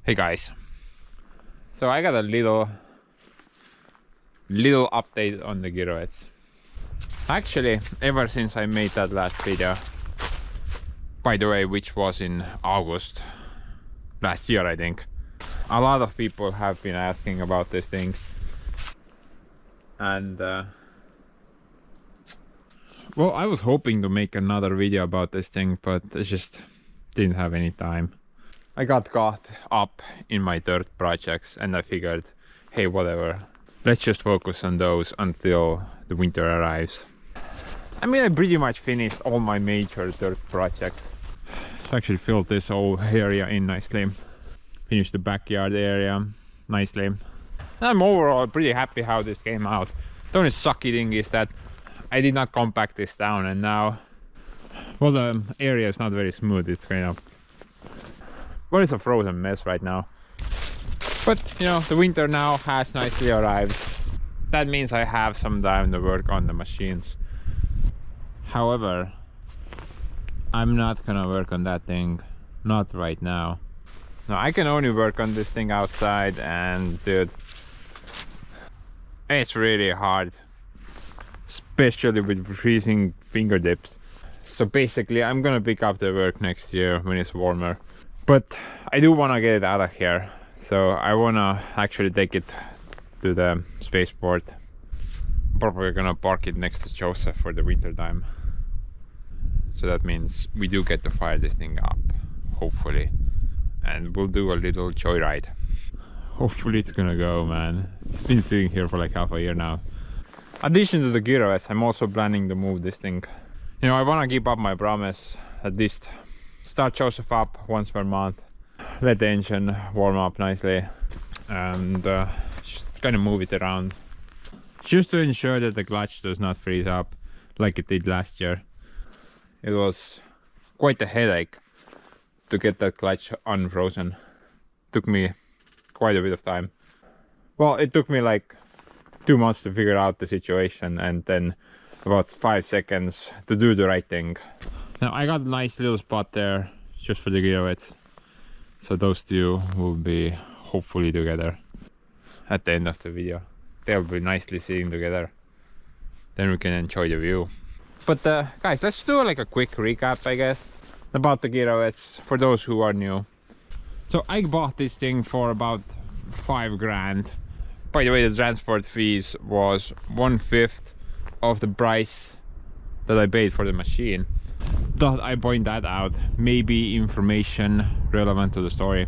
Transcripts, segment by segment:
Hey guys, so I got a little update on the Kirovets. Actually, ever since I made that last video, by the way, which was in August last year I think, a lot of people have been asking about this thing, and well, I was hoping to make another video about this thing, but I just didn't have any time. I got caught up in my dirt projects and I figured, hey, whatever, let's just focus on those until the winter arrives. I mean, I pretty much finished all my major dirt projects. I actually filled this whole area in nicely. Finished the backyard area nicely. I'm overall pretty happy how this came out. The only sucky thing is that I did not compact this down, and now, well, the area is not very smooth. It's kind of, well, it's a frozen mess right now. But you know, the winter now has nicely arrived. That means I have some time to work on the machines. However, I'm not gonna work on that thing, not right now. No, I can only work on this thing outside, and dude, it's really hard, especially with freezing fingertips. So basically I'm gonna pick up the work next year when it's warmer. But I do wanna get it out of here, so I wanna actually take it to the spaceport. Probably gonna park it next to Joseph for the winter time. So that means we do get to fire this thing up, hopefully. And we'll do a little joyride. Hopefully it's gonna go, man. It's been sitting here for like half a year now. Addition to the Kirovets, I'm also planning to move this thing. You know, I wanna keep up my promise, at least start Joseph up once per month, let the engine warm up nicely, and just kind of move it around. Just to ensure that the clutch does not freeze up like it did last year. It was quite a headache to get that clutch unfrozen. Took me quite a bit of time. Well, it took me like 2 months to figure out the situation, and then about 5 seconds to do the right thing. Now I got a nice little spot there just for the Kirovets, so those two will be hopefully together at the end of the video. They'll be nicely sitting together, then we can enjoy the view. But guys, let's do like a quick recap, I guess, about the Kirovets for those who are new. So I bought this thing for about 5 grand. By the way, the transport fees was 1/5 of the price that I paid for the machine. Thought I point that out, maybe information relevant to the story.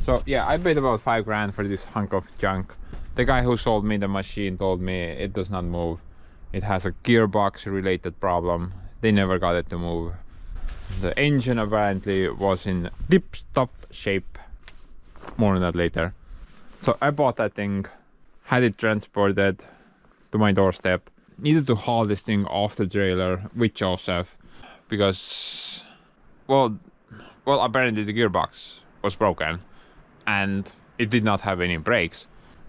So yeah, I paid about 5 grand for this hunk of junk. The guy who sold me the machine told me it does not move. It has a gearbox related problem. They never got it to move. The engine apparently was in tip-top shape. More on that later. So I bought that thing, had it transported to my doorstep. Needed to haul this thing off the trailer with Joseph because, well, apparently the gearbox was broken and it did not have any brakes.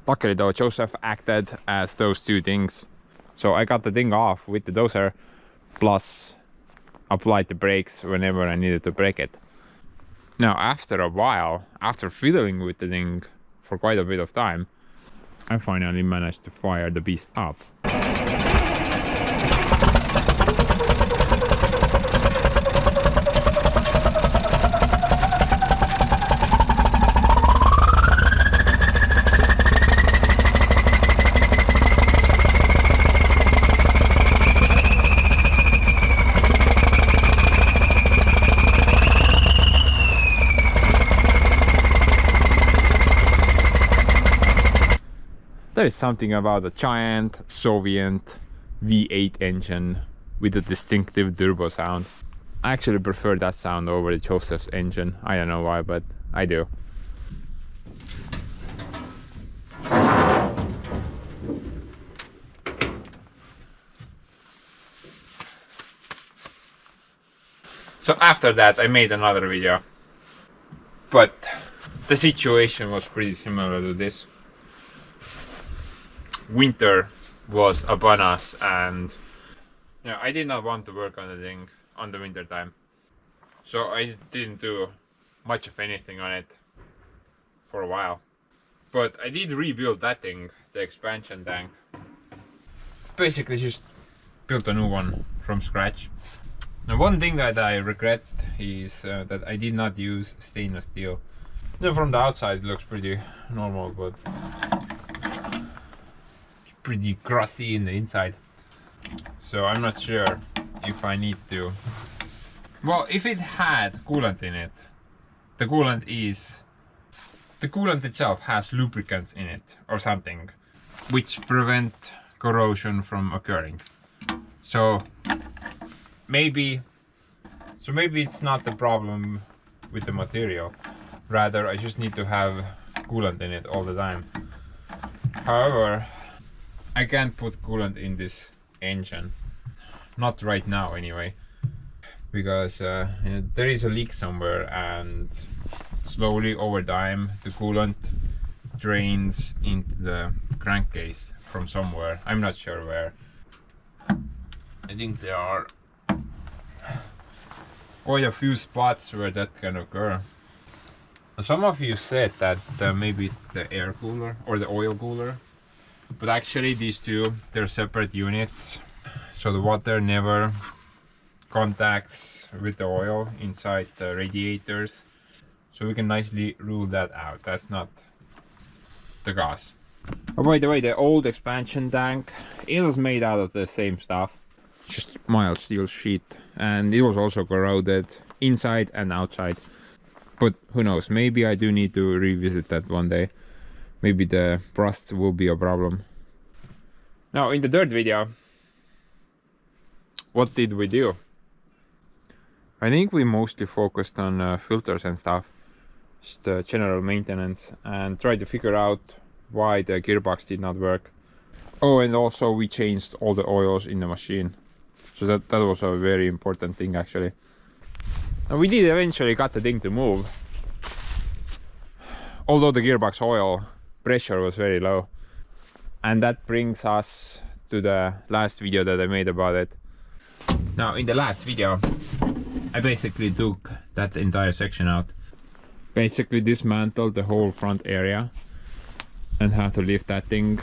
Luckily though, Joseph acted as those two things. So I got the thing off with the Dozer, plus applied the brakes whenever I needed to brake it. Now after a while, after fiddling with the thing for quite a bit of time, I finally managed to fire the beast up. There is something about a giant Soviet V8 engine with a distinctive turbo sound. I actually prefer that sound over the Joseph's engine. I don't know why, but I do. So after that I made another video, but the situation was pretty similar to this. Winter was upon us, and you know, I did not want to work on the thing on the winter time, so I didn't do much of anything on it for a while. But I did rebuild that thing, the expansion tank. Basically just built a new one from scratch. Now one thing that I regret is that I did not use stainless steel. Then from the outside it looks pretty normal, but pretty crusty in the inside. So I'm not sure if I need to. Well, if it had coolant in it, the coolant itself has lubricants in it or something which prevent corrosion from occurring. So maybe it's not the problem with the material, rather I just need to have coolant in it all the time. However, I can't put coolant in this engine, not right now anyway, because you know, there is a leak somewhere, and slowly over time the coolant drains into the crankcase from somewhere. I'm not sure where. I think there are quite a few spots where that can occur. Some of you said that maybe it's the air cooler or the oil cooler, but actually these two, they're separate units, so the water never contacts with the oil inside the radiators, so we can nicely rule that out. That's not the gas. Oh, by the way, the old expansion tank, it was made out of the same stuff, just mild steel sheet, and it was also corroded inside and outside. But who knows, maybe I do need to revisit that one day. Maybe the rust will be a problem. Now in the third video, what did we do? I think we mostly focused on filters and stuff, just general maintenance, and tried to figure out why the gearbox did not work. Oh, and also we changed all the oils in the machine. So that was a very important thing actually. And we did eventually got the thing to move, although the gearbox oil pressure was very low. And that brings us to the last video that I made about it. Now in the last video I basically took that entire section out, basically dismantled the whole front area and had to lift that thing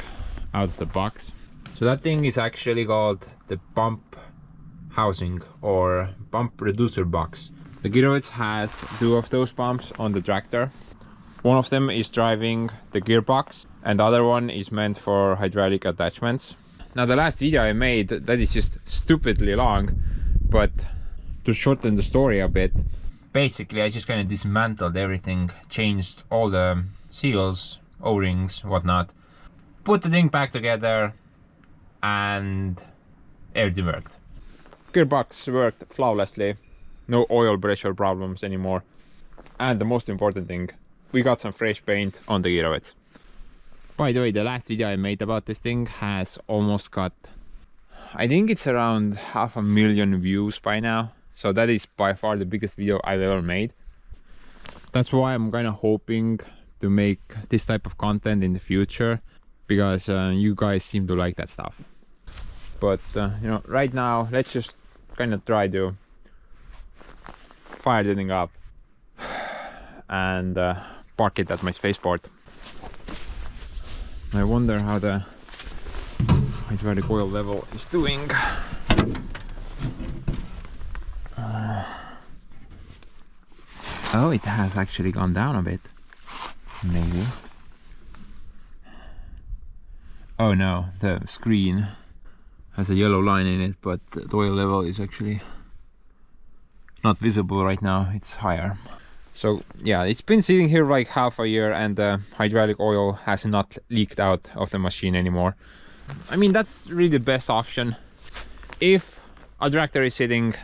out of the box. So that thing is actually called the pump housing or pump reducer box. The Kirovets has two of those pumps on the tractor. One of them is driving the gearbox and the other one is meant for hydraulic attachments. Now the last video I made, that is just stupidly long, but to shorten the story a bit, basically I just kind of dismantled everything, changed all the seals, O-rings, whatnot, put the thing back together, and everything worked. Gearbox worked flawlessly, no oil pressure problems anymore, and the most important thing, we got some fresh paint on the Kirovets. By the way, the last video I made about this thing has almost got, I think it's around 500,000 views by now. So that is by far the biggest video I've ever made. That's why I'm kind of hoping to make this type of content in the future, because you guys seem to like that stuff. But you know, right now let's just kind of try to fire the thing up and park it at my spaceport. I wonder how the hydraulic oil level is doing. Oh, it has actually gone down a bit. Maybe. Oh no, the screen has a yellow line in it, but the oil level is actually not visible right now, it's higher. So yeah, it's been sitting here like half a year and the hydraulic oil has not leaked out of the machine anymore. I mean, that's really the best option. If a tractor is sitting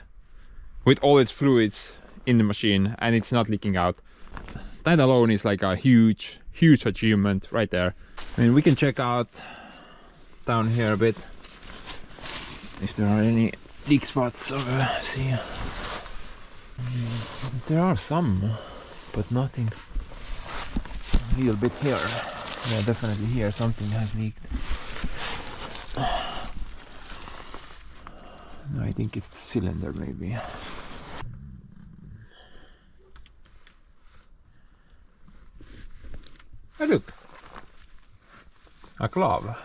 with all its fluids in the machine and it's not leaking out, that alone is like a huge achievement right there. I mean, we can check out down here a bit if there are any leak spots over. See, there are some, but nothing. A little bit here. Yeah, definitely here something has leaked. No, I think it's the cylinder maybe. Oh look, a glove.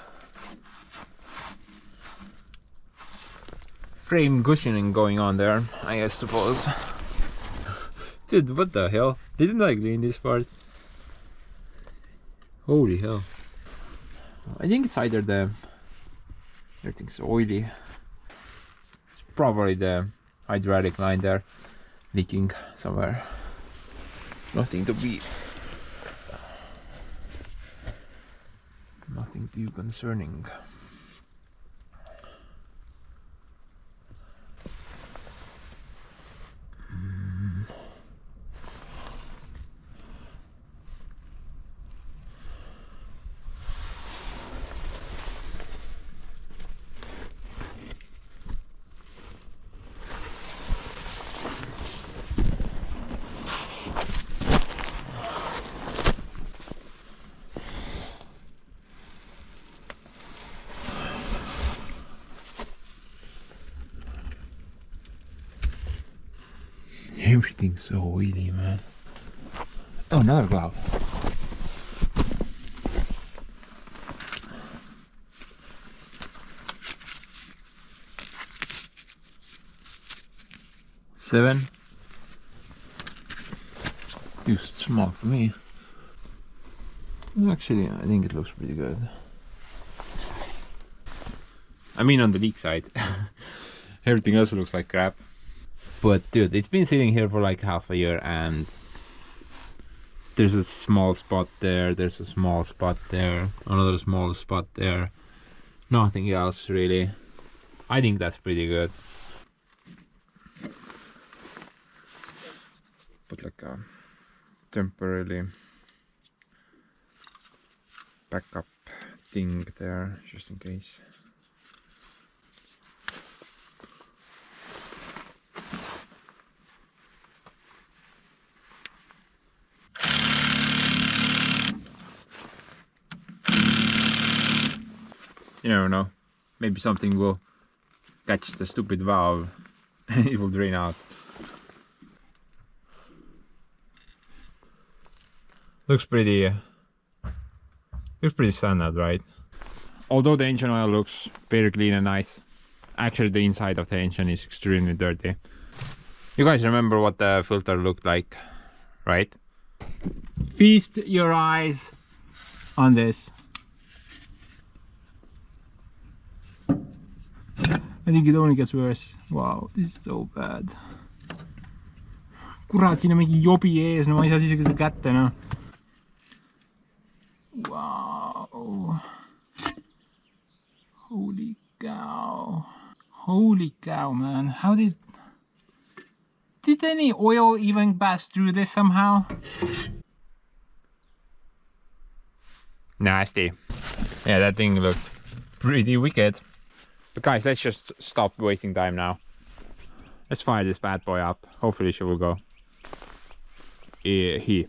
Frame cushioning going on there, I suppose. Dude, what the hell? Didn't I clean this part? Holy hell. I think it's either the... everything's oily. It's probably the hydraulic line there leaking somewhere. Nothing to be... nothing too concerning. Everything's so oily, man. Oh, another glove. Seven. Too small for me. Actually, I think it looks pretty good. I mean, on the leak side. Everything else looks like crap. But dude, it's been sitting here for like half a year and there's a small spot there, there's a small spot there, another small spot there. Nothing else really. I think that's pretty good. Put like a temporarily backup thing there, just in case. You never know. Maybe something will catch the stupid valve and it will drain out. Looks pretty standard, right? Although the engine oil looks very clean and nice, actually the inside of the engine is extremely dirty. You guys remember what the filter looked like, right? Feast your eyes on this. I think it only gets worse. Wow, this is so bad. Kurat, siin on mingi jobi ees, no ma ei saa isegi seda kätte, noh. Wow. Holy cow. Holy cow, man. How did any oil even pass through this somehow? Nasty. Yeah, that thing looked pretty wicked. But guys, let's just stop wasting time now. Let's fire this bad boy up. Hopefully she will go. Here.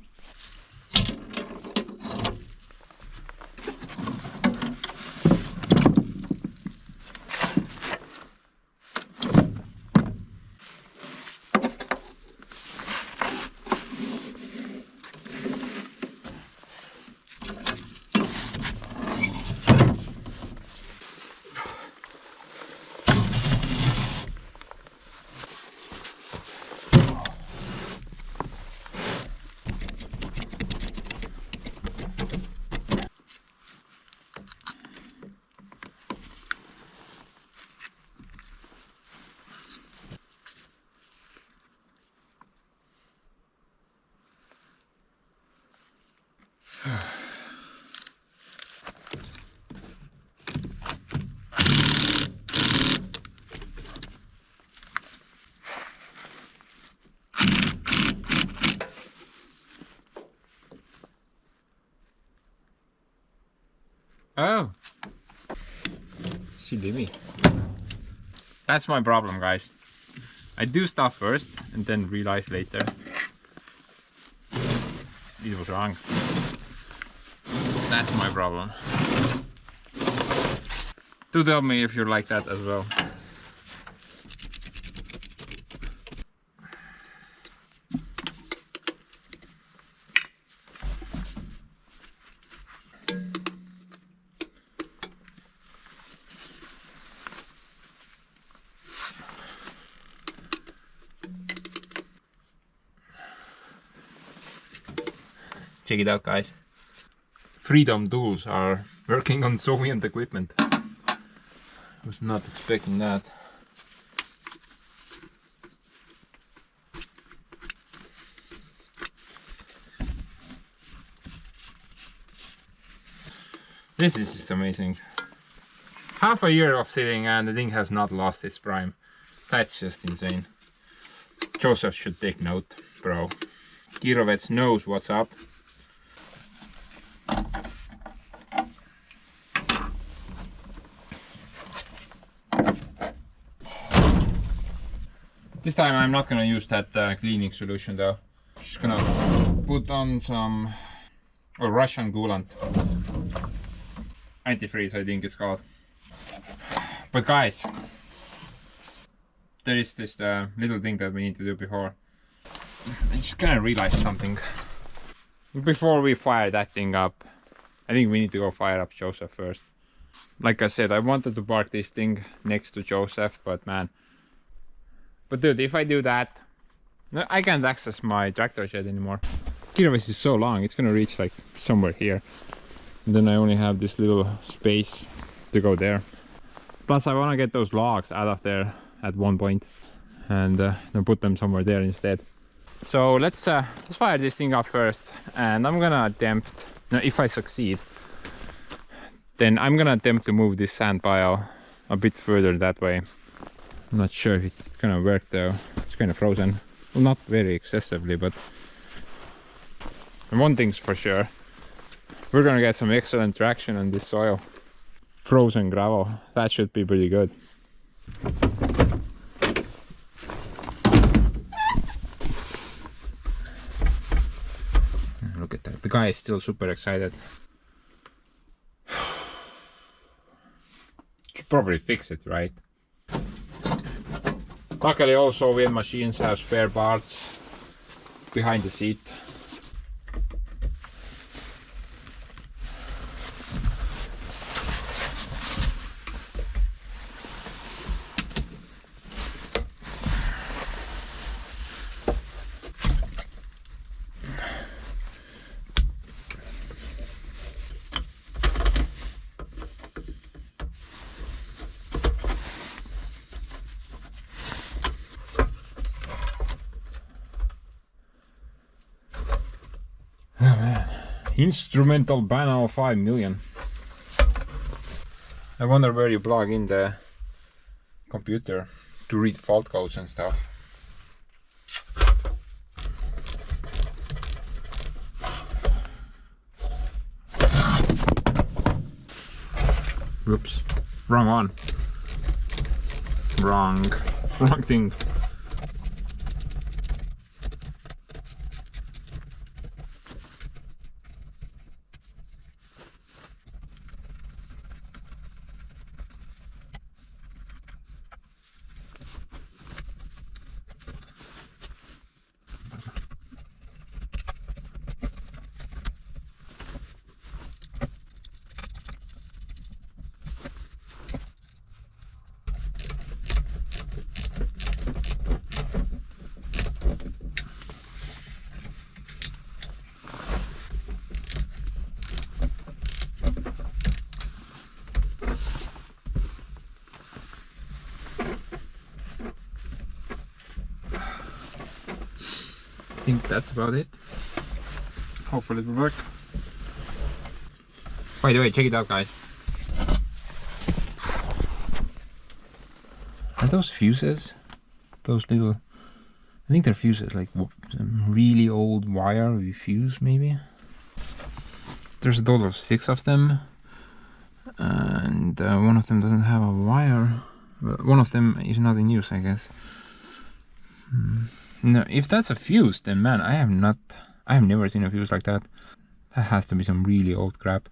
Oh, silly me. That's my problem, guys. I do stuff first and then realize later it was wrong. That's my problem. Do tell me if you're like that as well. Check it out, guys. Freedom tools are working on Soviet equipment. I was not expecting that. This is just amazing. Half a year of sitting and the thing has not lost its prime. That's just insane. Joseph should take note, bro. Kirovets knows what's up. This time I'm not gonna use that cleaning solution though. Just gonna put on some Russian coolant. Antifreeze, I think it's called. But guys, there is this little thing that we need to do before. I just kind of realized something. Before we fire that thing up, I think we need to go fire up Joseph first. Like I said, I wanted to park this thing next to Joseph, but man. But dude, if I do that, I can't access my tractor shed anymore. Kirovets is so long, it's gonna reach like somewhere here. And then I only have this little space to go there. Plus I want to get those logs out of there at one point and then put them somewhere there instead. So let's fire this thing up first, and I'm gonna attempt, now if I succeed, then I'm gonna attempt to move this sand pile a bit further that way. I'm not sure if it's gonna work though. It's kind of frozen. Well, not very excessively, but one thing's for sure. We're gonna get some excellent traction on this soil. Frozen gravel, that should be pretty good. Look at that, the guy is still super excited. Should probably fix it, right? Luckily all Soviet machines have spare parts behind the seat. Instrumental panel 5 million. I wonder where you plug in the computer to read fault codes and stuff. Whoops, wrong one. Wrong thing. I think that's about it. Hopefully it will work. By the way, check it out, guys. Are those fuses? Those little... I think they're fuses, like some really old wire with fuse, maybe? There's a total of 6 of them. And one of them doesn't have a wire. Well, one of them is not in use, I guess. No, if that's a fuse, then man, I have never seen a fuse like that. That has to be some really old crap.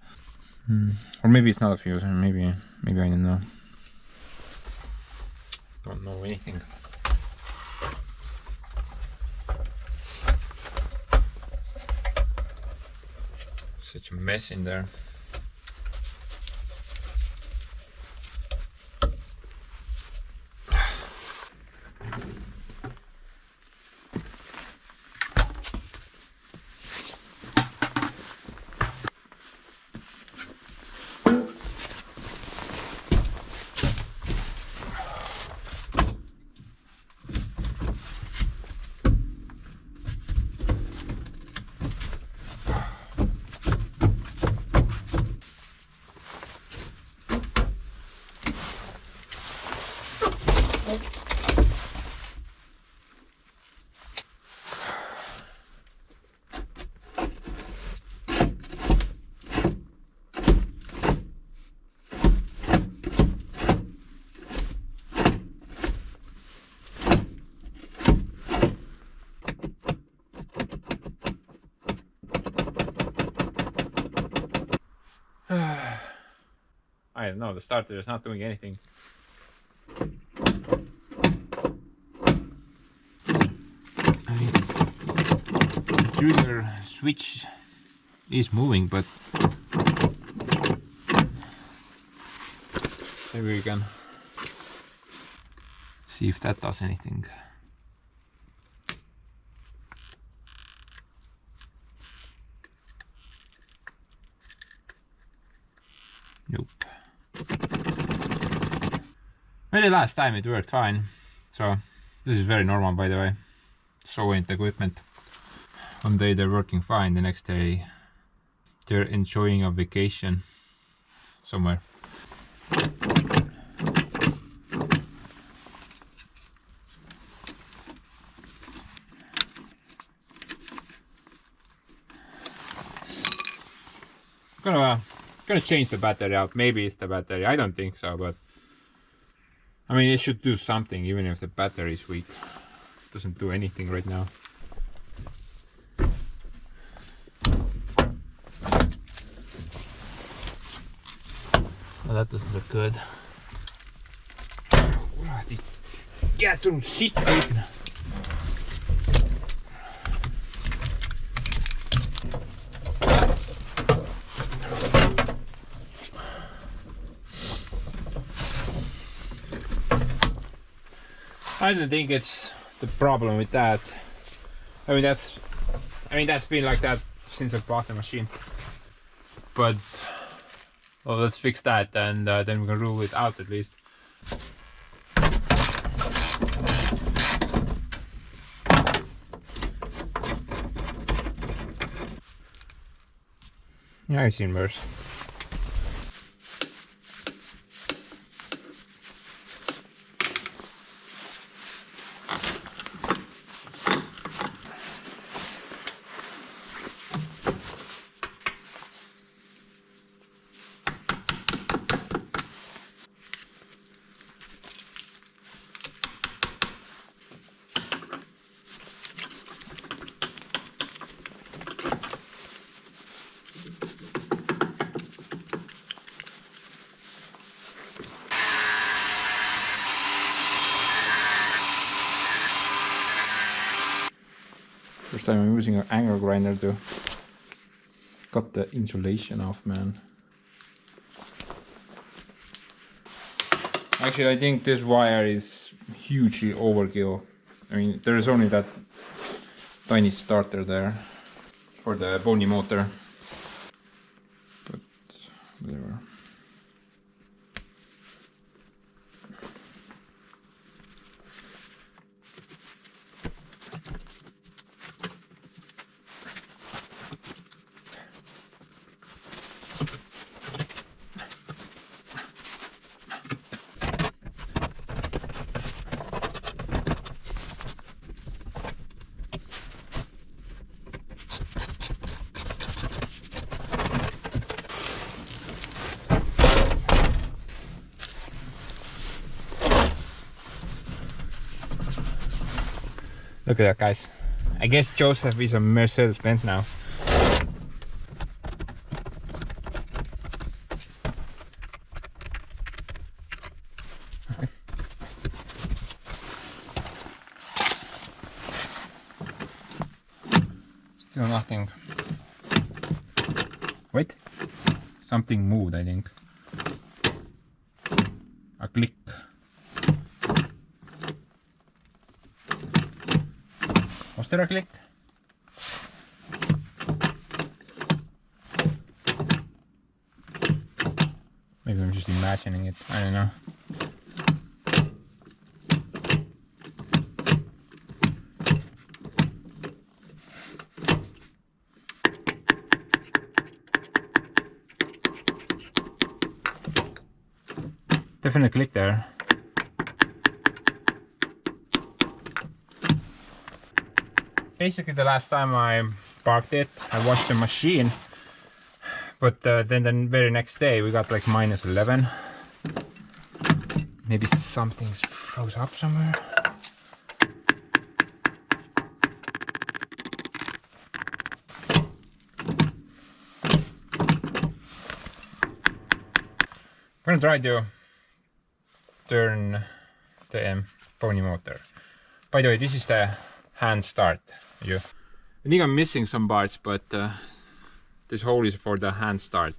Or maybe it's not a fuse, or maybe I don't know. Don't know anything. Such a mess in there. I don't know, the starter is not doing anything. I mean, the trigger switch is moving, but maybe we can see if that does anything. Nope. Maybe last time it worked fine. So this is very normal, by the way. Showing the equipment. One day they're working fine, the next day they're enjoying a vacation somewhere. Gonna change the battery out. Maybe it's the battery. I don't think so, but I mean, it should do something even if the battery is weak. It doesn't do anything right now. Well, that doesn't look good. Get to sit. I don't think it's the problem with that. I mean that's been like that since I bought the machine. But well, let's fix that, and then we can rule it out at least. Yeah, I've seen worse. First time I'm using an angle grinder to cut the insulation off, man. Actually, I think this wire is hugely overkill. I mean, there's only that tiny starter there for the bony motor. But whatever. Look at that, guys. I guess Joseph is a Mercedes-Benz now. Still nothing. Wait. Something moved, I think. A click. Was there a click? Maybe I'm just imagining it. I don't know. Definitely click there. Basically, the last time I parked it, I washed the machine, but then the very next day we got like -11. Maybe something's froze up somewhere. I'm gonna try to turn the pony motor. By the way, this is the hand start. I think I'm missing some parts, but this hole is for the hand start.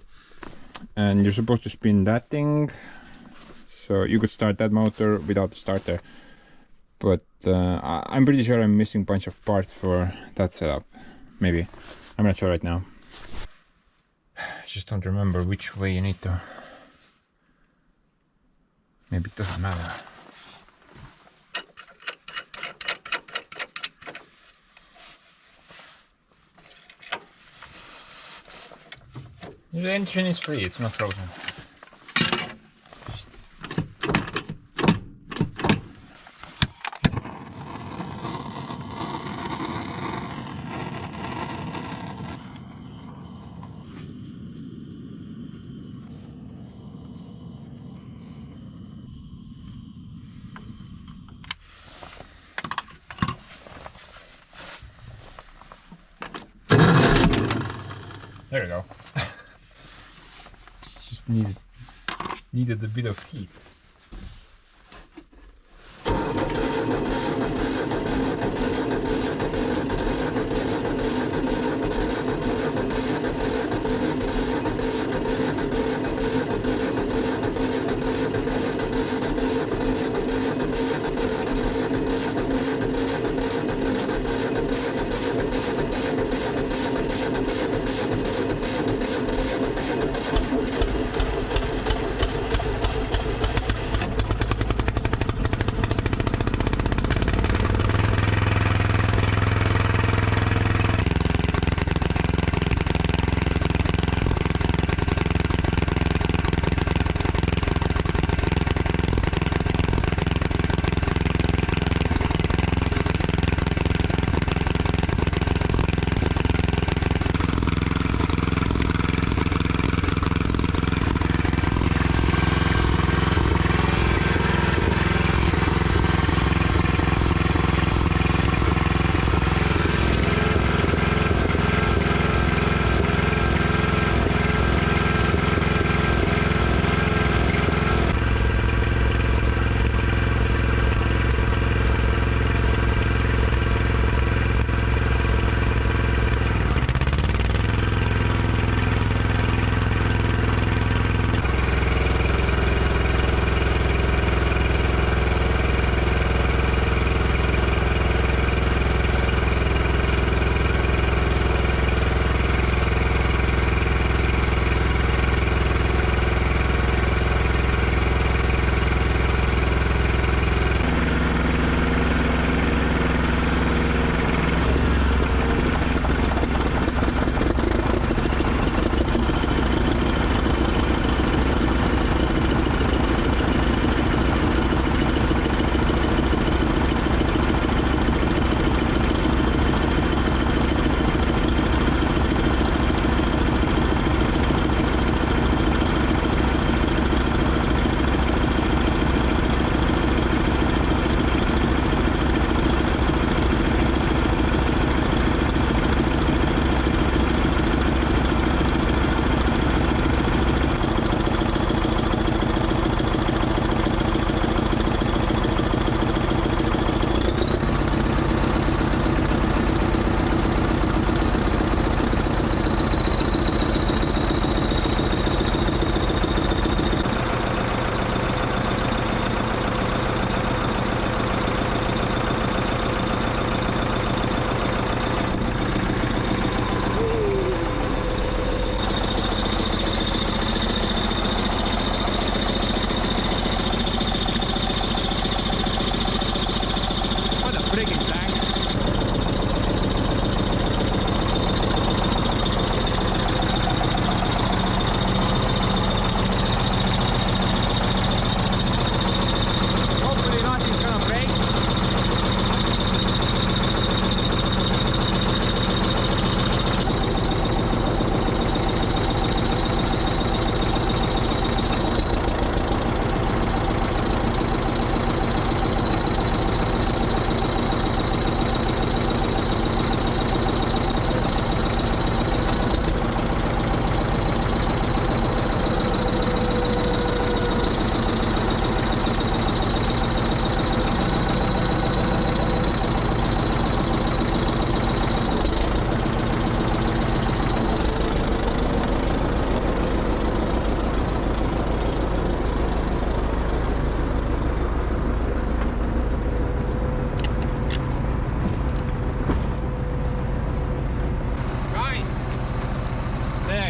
And you're supposed to spin that thing, so you could start that motor without the starter. But I'm pretty sure I'm missing a bunch of parts for that setup. Maybe. I'm not sure right now. I just don't remember which way you need to. Maybe it doesn't matter. The engine is free, it's not frozen. There we go. Just needed a bit of heat.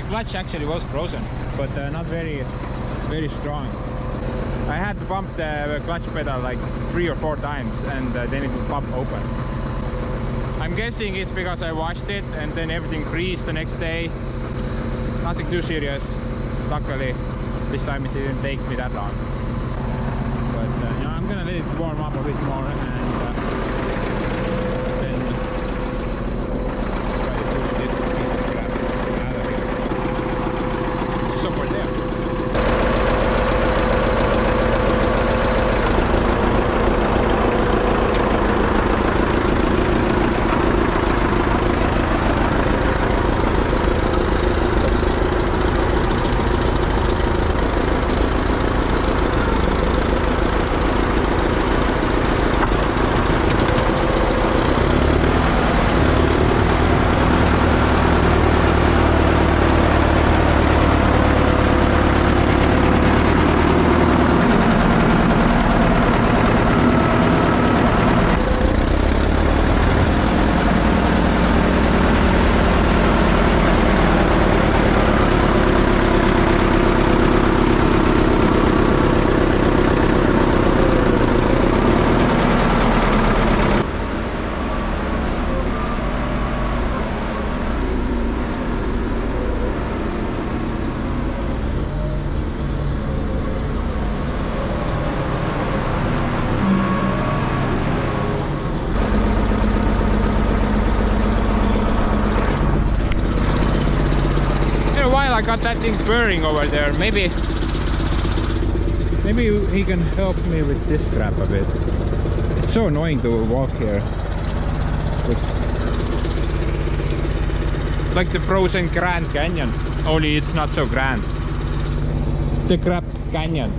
clutch actually was frozen, but not very strong. I had to pump the clutch pedal like 3 or 4 times, and then it would pop open. I'm guessing it's because I washed it and then everything creased the next day. Nothing too serious. Luckily, this time it didn't take me that long. But you know, I'm gonna let it warm up a bit more and then try to push this piece of crap out of here. Somewhere there. I got that thing burning over there. Maybe he can help me with this crap a bit. It's so annoying to walk here. Like the frozen Grand Canyon, only it's not so grand. The crap canyon.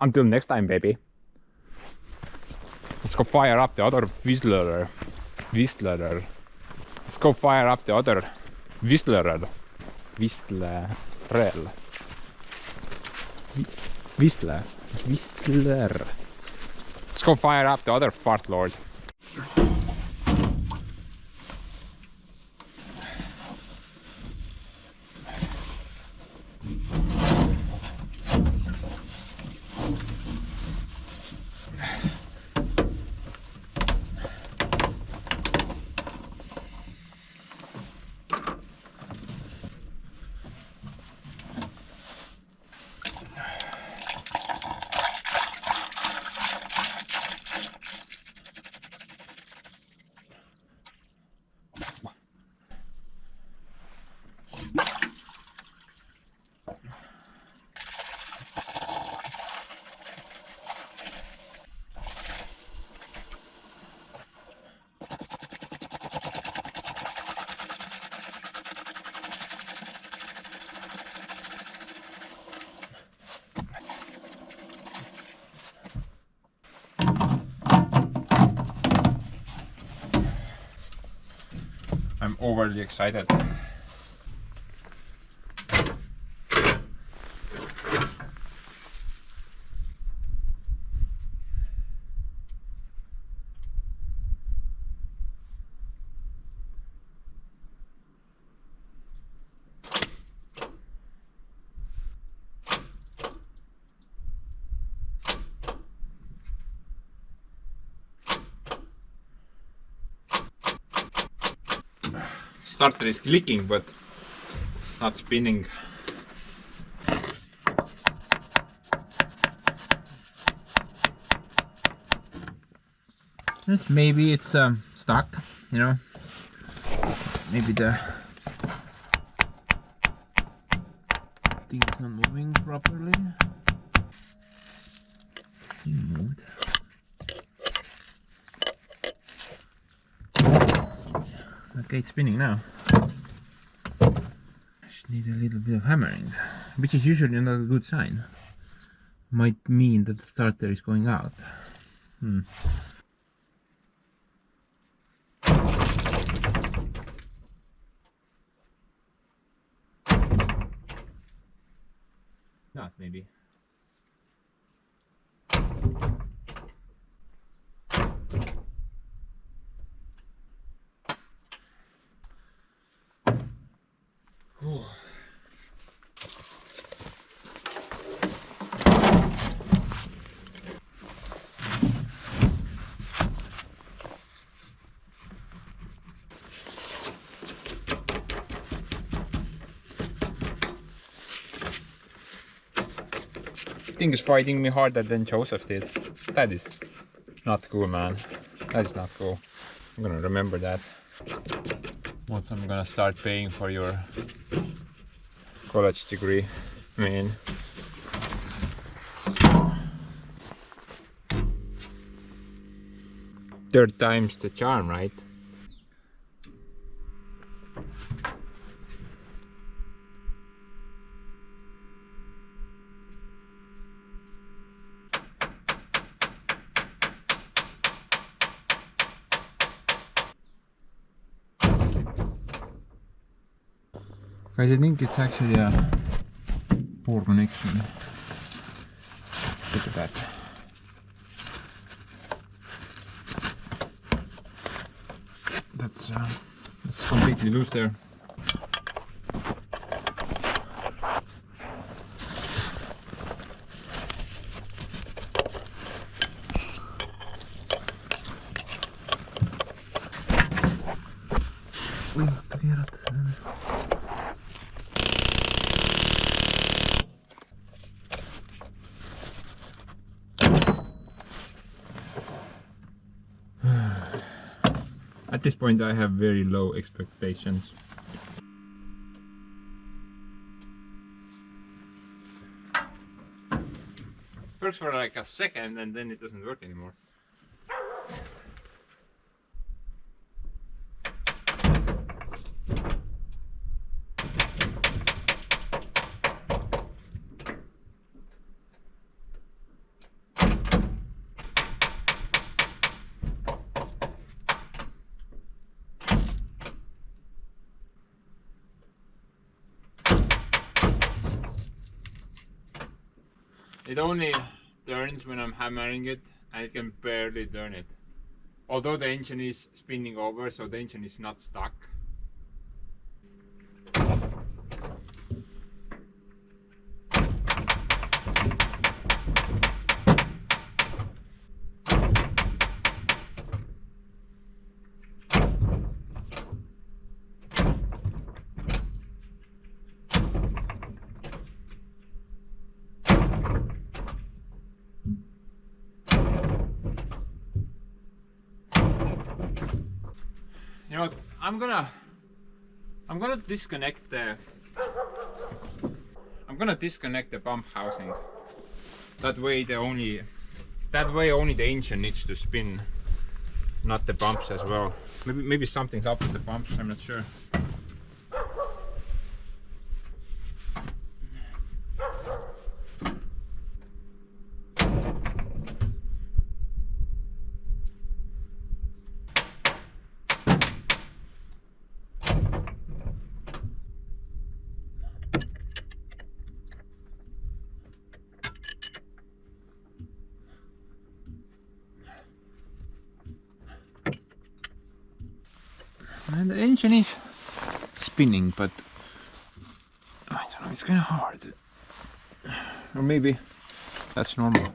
Until next time, baby. Let's go fire up the other Whistler. Let's go fire up the other Whistler. Whistler. Let's go fire up the other fart lord. overly excited. Starter is clicking, but it's not spinning. Maybe it's stuck, you know. Maybe the thing is not moving properly. It moved. Okay, it's spinning now. Just need a little bit of hammering, which is usually not a good sign. Might mean that the starter is going out. Not maybe. Thing is fighting me harder than Joseph did. That is not cool, man. That is not cool. I'm gonna remember that once I'm gonna start paying for your college degree, man. Third time's the charm, right? Guys, I think it's actually a poor connection. Look at that. That's completely loose there. At this point I have very low expectations. Works for like a second and then it doesn't work anymore. It only turns when I'm hammering it, and it can barely turn it. Although the engine is spinning over, so the engine is not stuck. You know what? I'm gonna disconnect the pump housing. That way only the engine needs to spin, not the pumps as well. Maybe something's up with the pumps, I'm not sure. And the engine is spinning, but I don't know, it's kind of hard. Or maybe that's normal.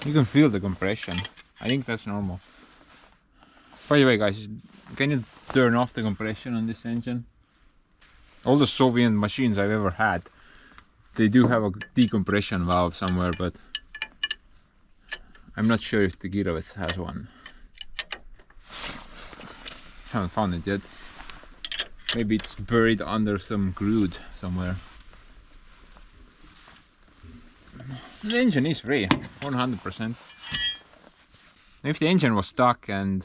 You can feel the compression. I think that's normal. By the way, guys, can you turn off the compression on this engine? All the Soviet machines I've ever had, they do have a decompression valve somewhere, but I'm not sure if the Kirovets has one. Haven't found it yet. Maybe it's buried under some groove somewhere. The engine is free, 100%. If the engine was stuck and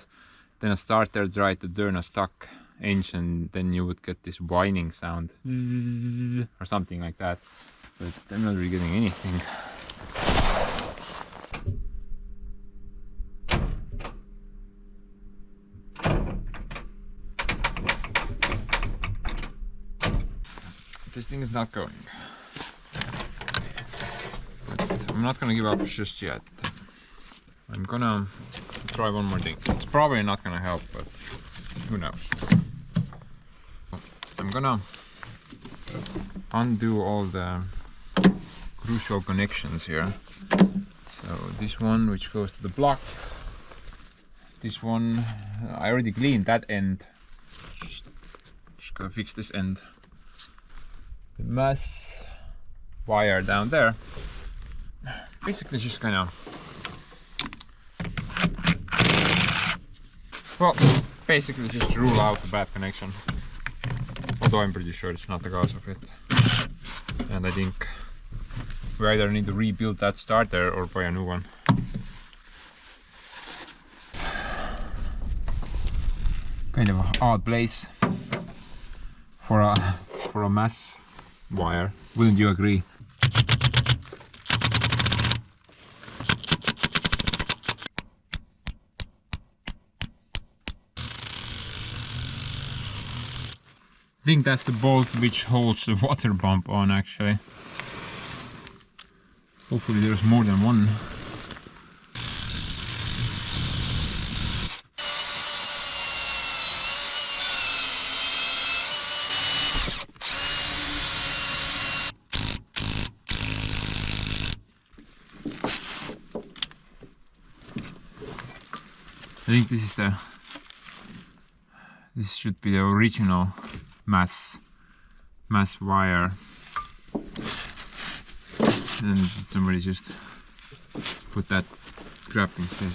then a starter tried to turn a stuck engine, then you would get this whining sound or something like that. But I'm not really getting anything. This thing is not going. But I'm not gonna give up just yet. I'm gonna try one more thing. It's probably not gonna help, but who knows. I'm gonna undo all the crucial connections here. So this one, which goes to the block. This one, I already cleaned that end. Just gotta fix this end. The mass wire down there. Basically just kinda, well, basically just rule out the bad connection. Although I'm pretty sure it's not the cause of it. And I think we either need to rebuild that starter or buy a new one. Kind of an odd place for a mass wire, wouldn't you agree? I think that's the bolt which holds the water pump on, actually. Hopefully there's more than one. I think this should be the original mass wire, and somebody just put that crap instead.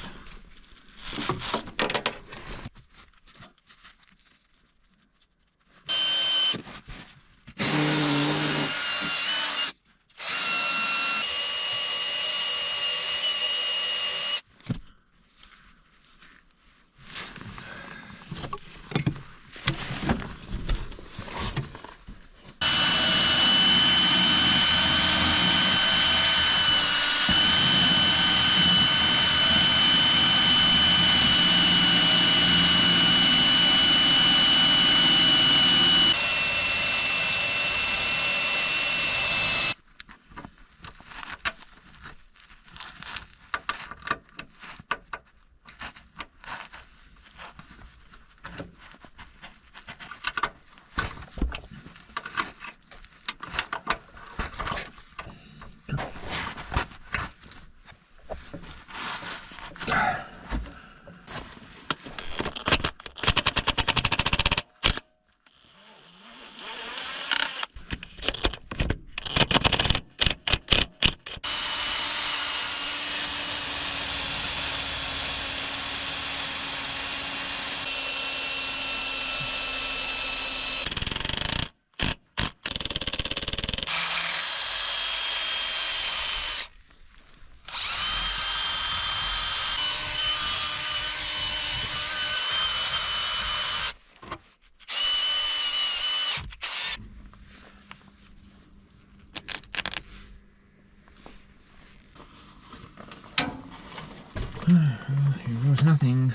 There was nothing.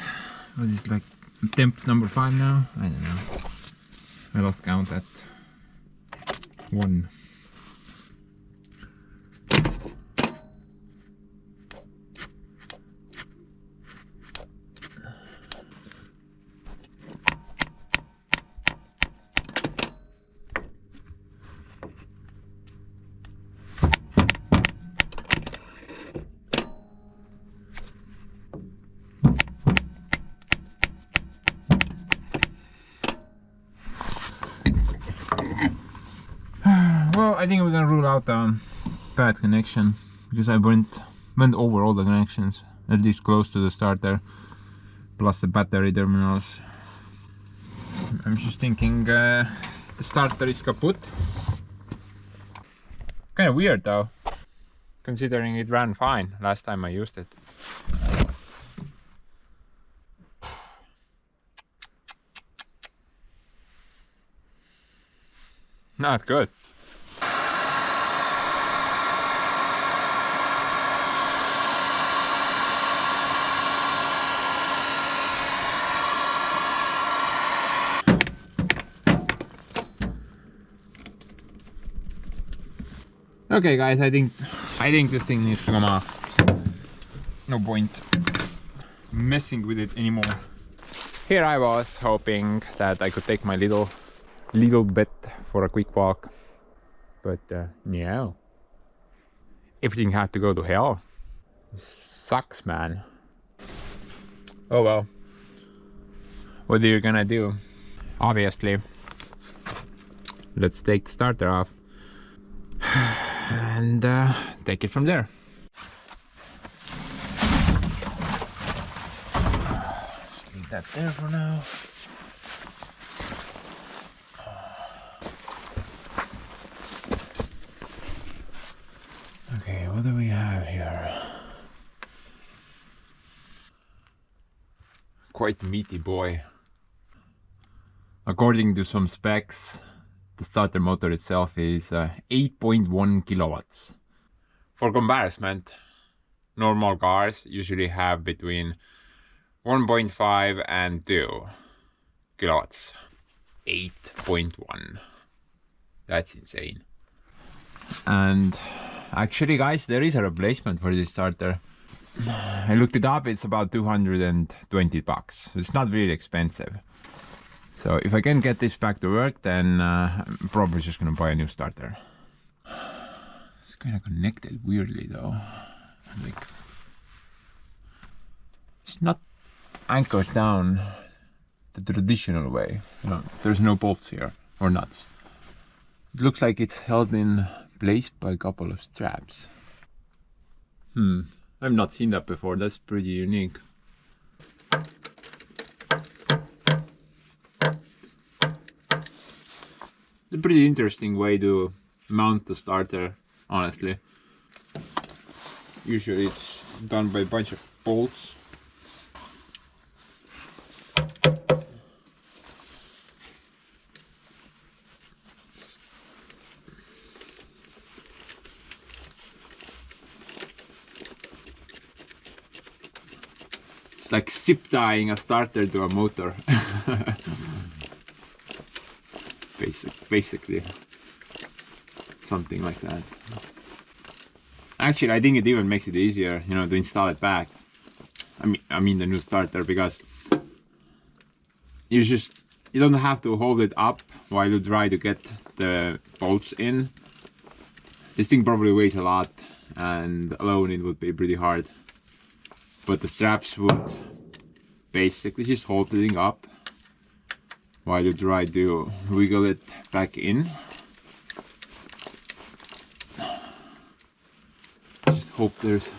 What is like temp number 5 now? I don't know. I lost count at 1. Well, I think we're gonna rule out bad connection because I went over all the connections, at least close to the starter, plus the battery terminals. I'm just thinking the starter is kaput. Kind of weird though, considering it ran fine last time I used it. Not good. Okay guys, I think this thing needs to come off. No point messing with it anymore. Here I was hoping that I could take my little bit for a quick walk, but no. Everything had to go to hell. Sucks, man. Oh well. What are you gonna do? Obviously. Let's take the starter off and take it from there. Just leave that there for now. Okay, what do we have here? Quite meaty boy. According to some specs, the starter motor itself is 8.1 kilowatts. For comparison, normal cars usually have between 1.5 and 2 kilowatts. 8.1. That's insane. And actually guys, there is a replacement for this starter. I looked it up, it's about 220 bucks. It's not really expensive. So if I can get this back to work, then I'm probably just gonna buy a new starter. It's kind of connected weirdly though. Like, it's not anchored down the traditional way. You know, there's no bolts here or nuts. It looks like it's held in place by a couple of straps. I've not seen that before. That's pretty unique. It's a pretty interesting way to mount the starter, honestly. Usually it's done by a bunch of bolts. It's like zip tying a starter to a motor. Basically something like that. Actually, I think it even makes it easier, you know, to install it back. I mean the new starter, because you don't have to hold it up while you try to get the bolts in. This thing probably weighs a lot, and alone it would be pretty hard. But the straps would basically just hold the thing up while you try to wiggle it back in. Just hope there's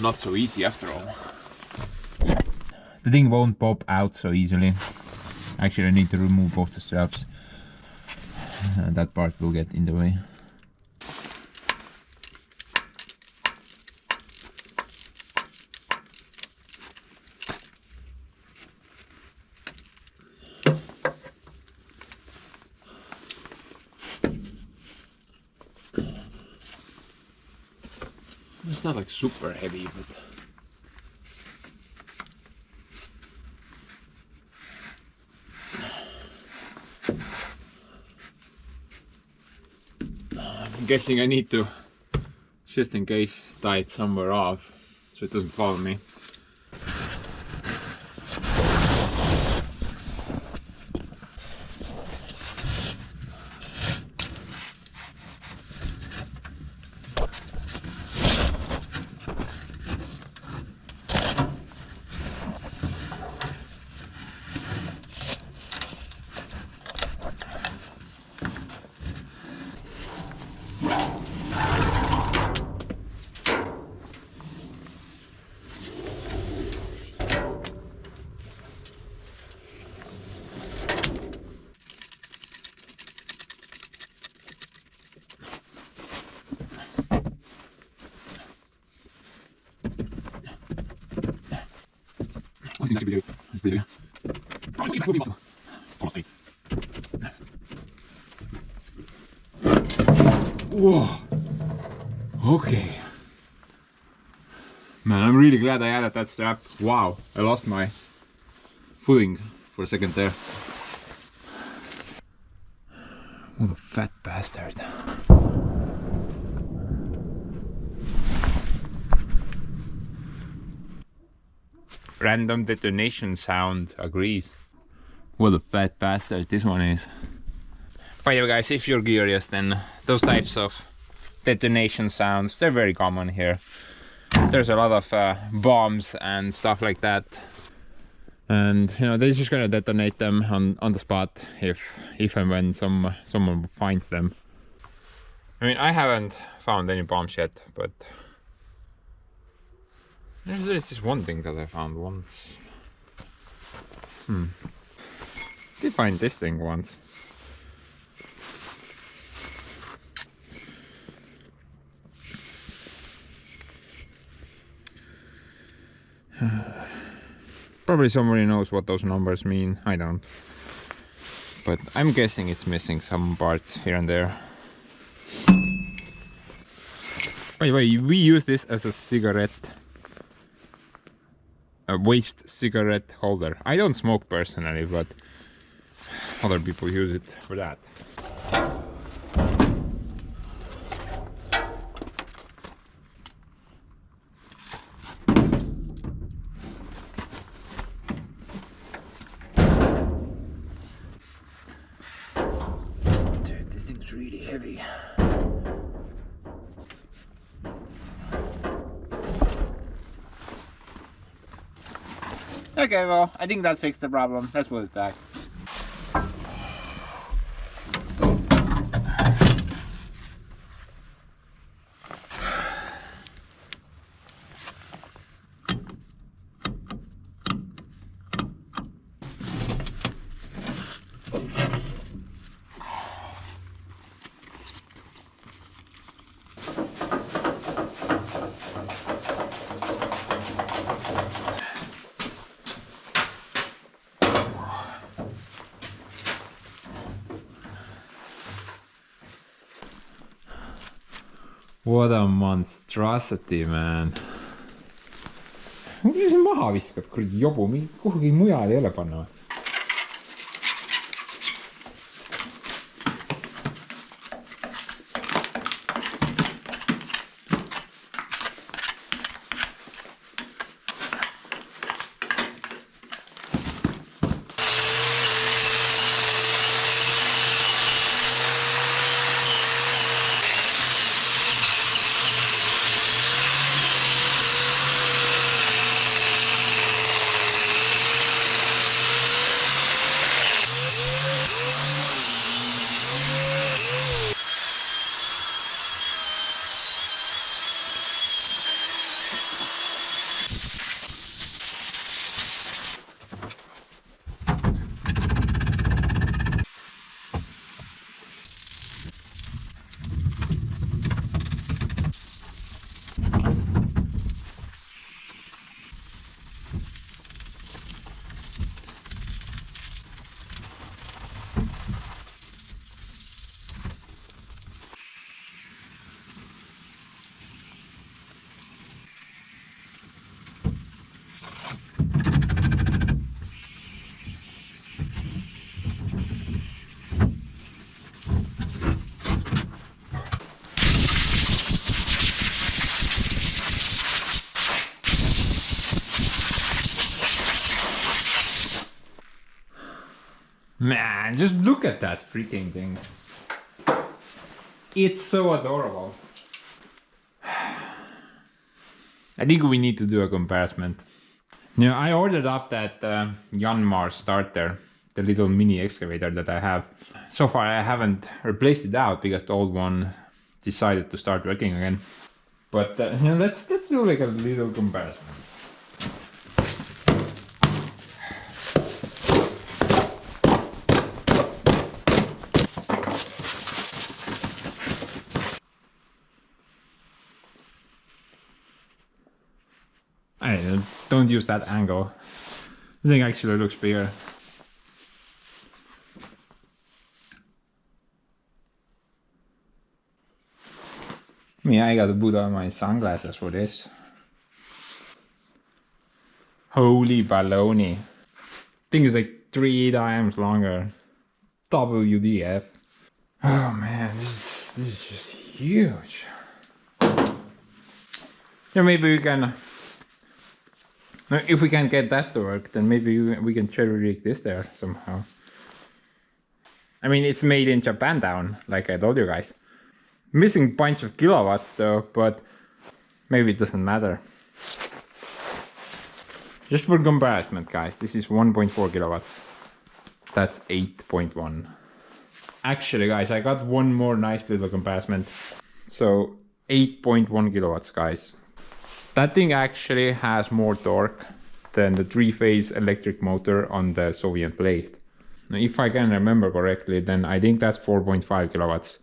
not so easy after all. The thing won't pop out so easily. Actually, I need to remove both the straps. that part will get in the way. It's not like super heavy, but I'm guessing I need to, just in case, tie it somewhere off so it doesn't follow me. Whoa. Okay. Man, I'm really glad I added that strap. Wow, I lost my footing for a second there. What a fat bastard. Random detonation sound agrees. What a fat bastard this one is. By the way guys, if you're curious, then those types of detonation sounds, they're very common here. There's a lot of bombs and stuff like that. And you know, they're just gonna detonate them on the spot if and when someone finds them. I mean, I haven't found any bombs yet, but there's this one thing that I found once. Did find this thing once. Probably somebody knows what those numbers mean. I don't. But I'm guessing it's missing some parts here and there. By the way, we use this as a waste cigarette holder. I don't smoke personally, but other people use it for that. Dude, this thing's really heavy. Okay, well, I think that fixed the problem. Let's put it back. What a monstrosity, man. Kuidas sa maha viskad, kuradi jobu, kuhugi mujal ei ole panna. Man, just look at that freaking thing. It's so adorable. I think we need to do a comparison. Now, I ordered up that Yanmar starter, the little mini excavator that I have. So far I haven't replaced it out because the old one decided to start working again. But let's do like a little comparison. Don't use that angle. The thing actually looks bigger. I gotta put on my sunglasses for this. Holy baloney. Thing is like 3 times longer. WDF. Oh man, this is just huge. Yeah, maybe we can... If we can get that to work, then maybe we can cherry rig this there somehow. I mean, it's made in Japan down, like I told you guys. Missing bunch of kilowatts though, but maybe it doesn't matter. Just for comparison, guys, this is 1.4 kilowatts. That's 8.1. Actually, guys, I got one more nice little comparison. So 8.1 kilowatts, guys. That thing actually has more torque than the 3-phase electric motor on the Soviet blade. Now, if I can remember correctly, then I think that's 4.5 kilowatts.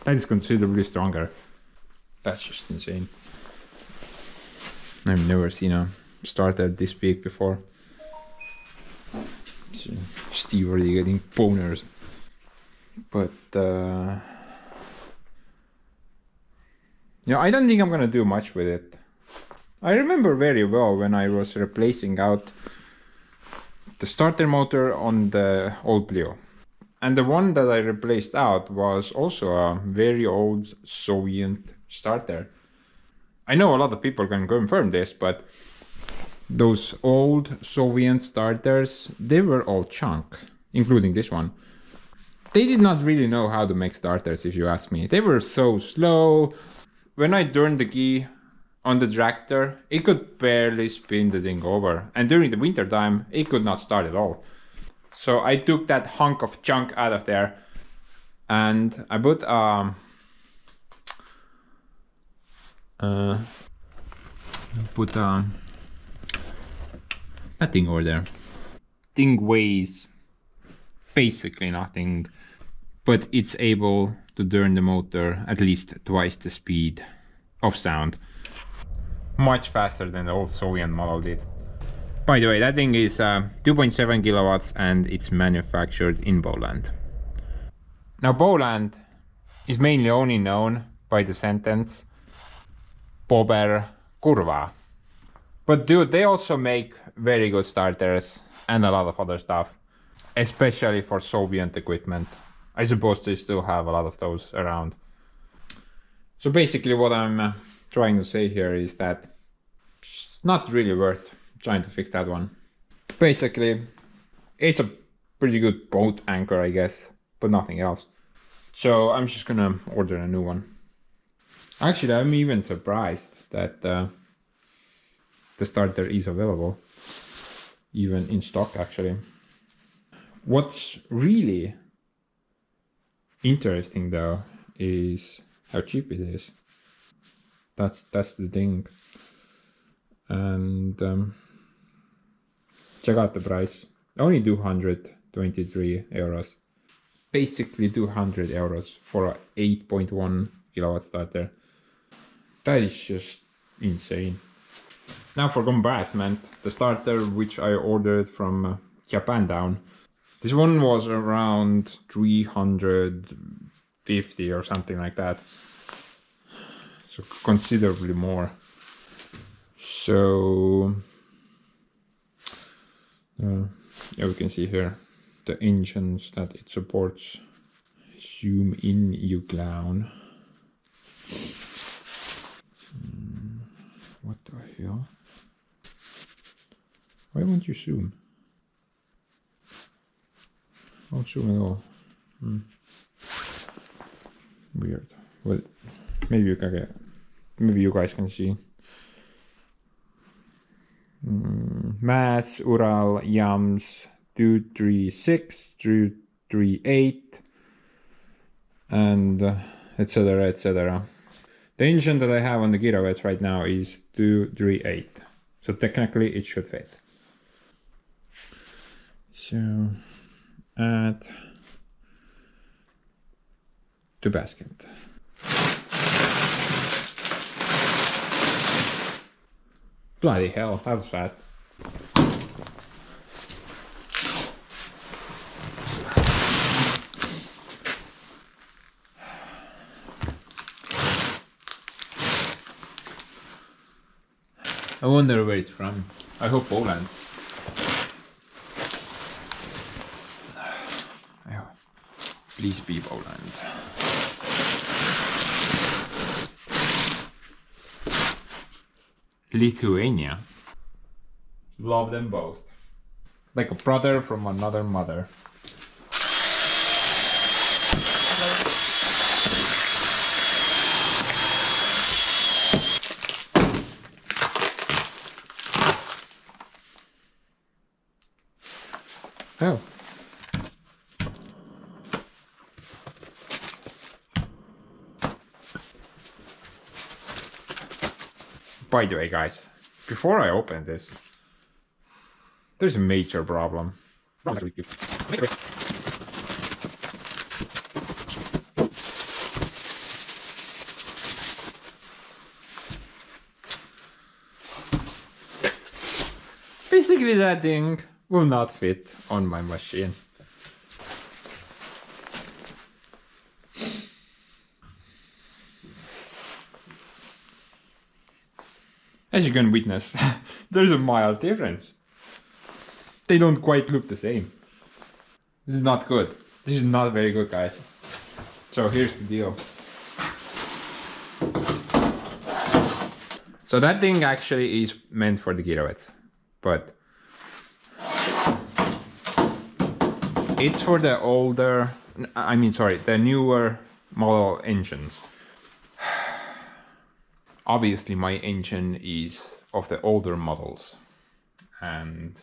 That is considerably stronger. That's just insane. I've never seen a starter this big before. Steve already getting boners. But I don't think I'm gonna do much with it. I remember very well when I was replacing out the starter motor on the old Plio. And the one that I replaced out was also a very old Soviet starter. I know a lot of people can confirm this, but those old Soviet starters, they were all junk, including this one. They did not really know how to make starters, if you ask me. They were so slow. When I turned the key on the tractor, it could barely spin the thing over. And during the winter time, it could not start at all. So I took that hunk of junk out of there and I put that thing over there. Thing weighs basically nothing, but it's able to turn the motor at least twice the speed of sound. Much faster than the old Soviet model did. By the way, that thing is 2.7 kilowatts and it's manufactured in Poland. Now Poland is mainly only known by the sentence "Pober kurwa." But dude, they also make very good starters and a lot of other stuff, especially for Soviet equipment. I suppose they still have a lot of those around. So basically what I'm trying to say here is that it's not really worth trying to fix that one. Basically, it's a pretty good boat anchor, I guess, but nothing else. So I'm just gonna order a new one. Actually, I'm even surprised that the starter is available, even in stock actually. What's really interesting though is how cheap it is. That's the thing. And check out the price. Only 223 euros. Basically 200 euros for a 8.1 kilowatt starter. That is just insane. Now for comparison, the starter which I ordered from Japan down. This one was around 350 or something like that. So considerably more. So yeah, we can see here the engines that it supports. Zoom in, you clown. What the hell? Why won't you zoom? Not zoom at all. Weird. Well, maybe you can get. Maybe you guys can see. Mass, Ural, Yams, 236, 238, and etc. etc. The engine that I have on the Kirovets right now is 238, so technically it should fit. So add to basket. Bloody hell, that was fast. I wonder where it's from. I hope Poland. Please be Poland. Lithuania. Love them both. Like a brother from another mother. Oh. By the way, guys, before I open this, there's a major problem. Basically, that thing will not fit on my machine. As you can witness, there's a mild difference. They don't quite look the same. This is not good. This is not very good, guys. So here's the deal. So that thing actually is meant for the Kirovets, but it's for the older, the newer model engines. Obviously my engine is of the older models, and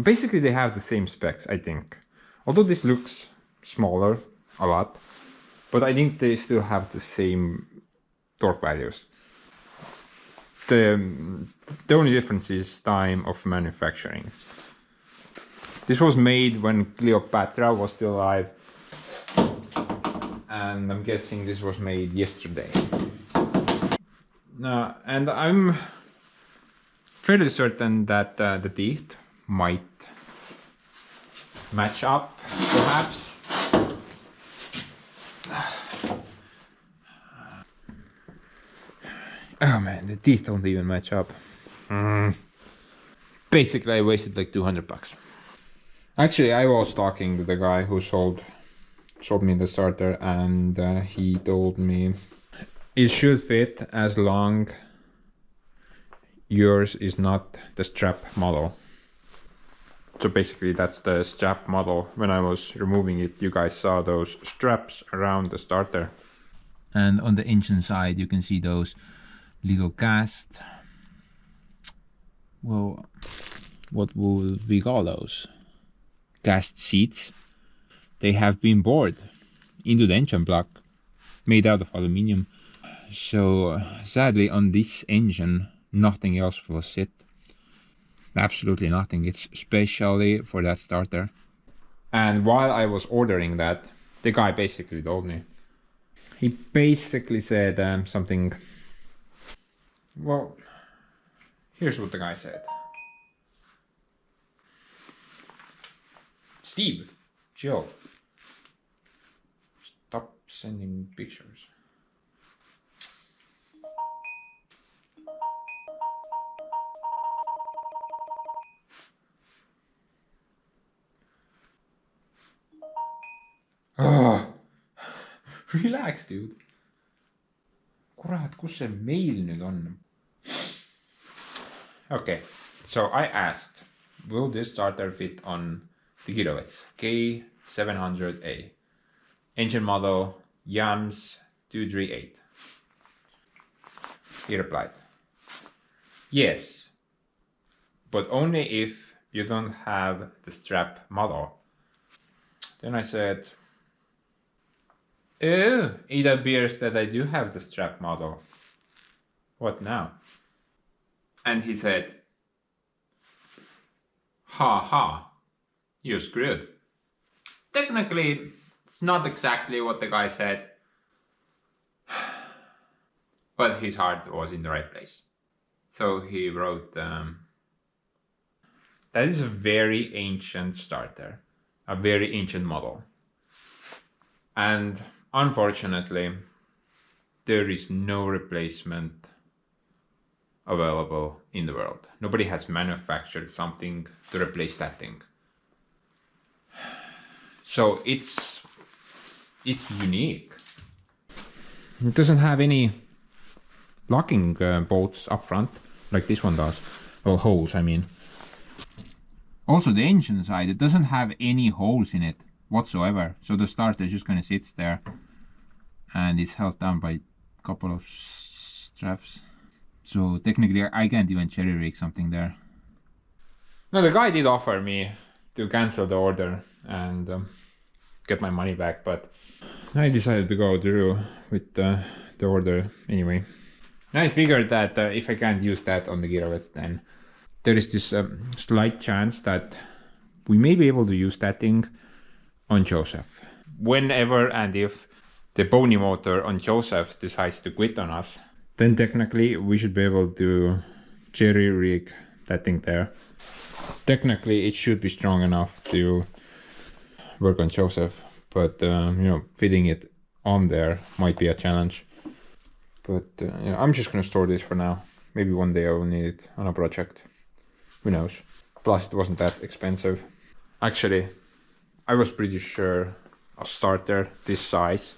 basically they have the same specs, I think. Although this looks smaller a lot, but I think they still have the same torque values. The only difference is time of manufacturing. This was made when Cleopatra was still alive, and I'm guessing this was made yesterday. And I'm fairly certain that the teeth might match up, perhaps. Oh man, the teeth don't even match up. Basically, I wasted like $200. Actually, I was talking to the guy who sold me the starter, and he told me it should fit as long yours is not the strap model. So basically that's the strap model. When I was removing it, you guys saw those straps around the starter. And on the engine side, you can see those little cast, well, what would we call those? Cast seats. They have been bored into the engine block, made out of aluminium. So sadly on this engine, nothing else will sit. Absolutely nothing. It's specially for that starter. And while I was ordering that, the guy basically told me. He basically said something. Well, here's what the guy said. Steve, Joe, stop sending pictures. Oh, relax, dude. Kurat, kus see meil nüüd on? Okay, so I asked, will this starter fit on the Kirovets K700A. Engine model YAMS 238. He replied, yes, but only if you don't have the strap model. Then I said, oh, it appears that I do have the strap model. What now? And he said, ha ha, you're screwed. Technically, it's not exactly what the guy said, but his heart was in the right place. So he wrote, that is a very ancient starter, a very ancient model. And unfortunately, there is no replacement available in the world. Nobody has manufactured something to replace that thing. So it's unique. It doesn't have any locking bolts up front like this one does. Well, holes, I mean. Also the engine side, it doesn't have any holes in it whatsoever. So the starter just kind of sits there and it's held down by a couple of straps. So technically I can't even cherry rig something there. No, the guy did offer me to cancel the order and get my money back, but I decided to go through with the order anyway. I figured that if I can't use that on the Kirovets, then there is this slight chance that we may be able to use that thing on Joseph. Whenever and if the pony motor on Joseph decides to quit on us, then technically we should be able to jerry rig that thing there. Technically it should be strong enough to work on Joseph, but you know, fitting it on there might be a challenge. But you know, I'm just gonna store this for now. Maybe one day I will need it on a project. Who knows? Plus it wasn't that expensive. Actually, I was pretty sure a starter this size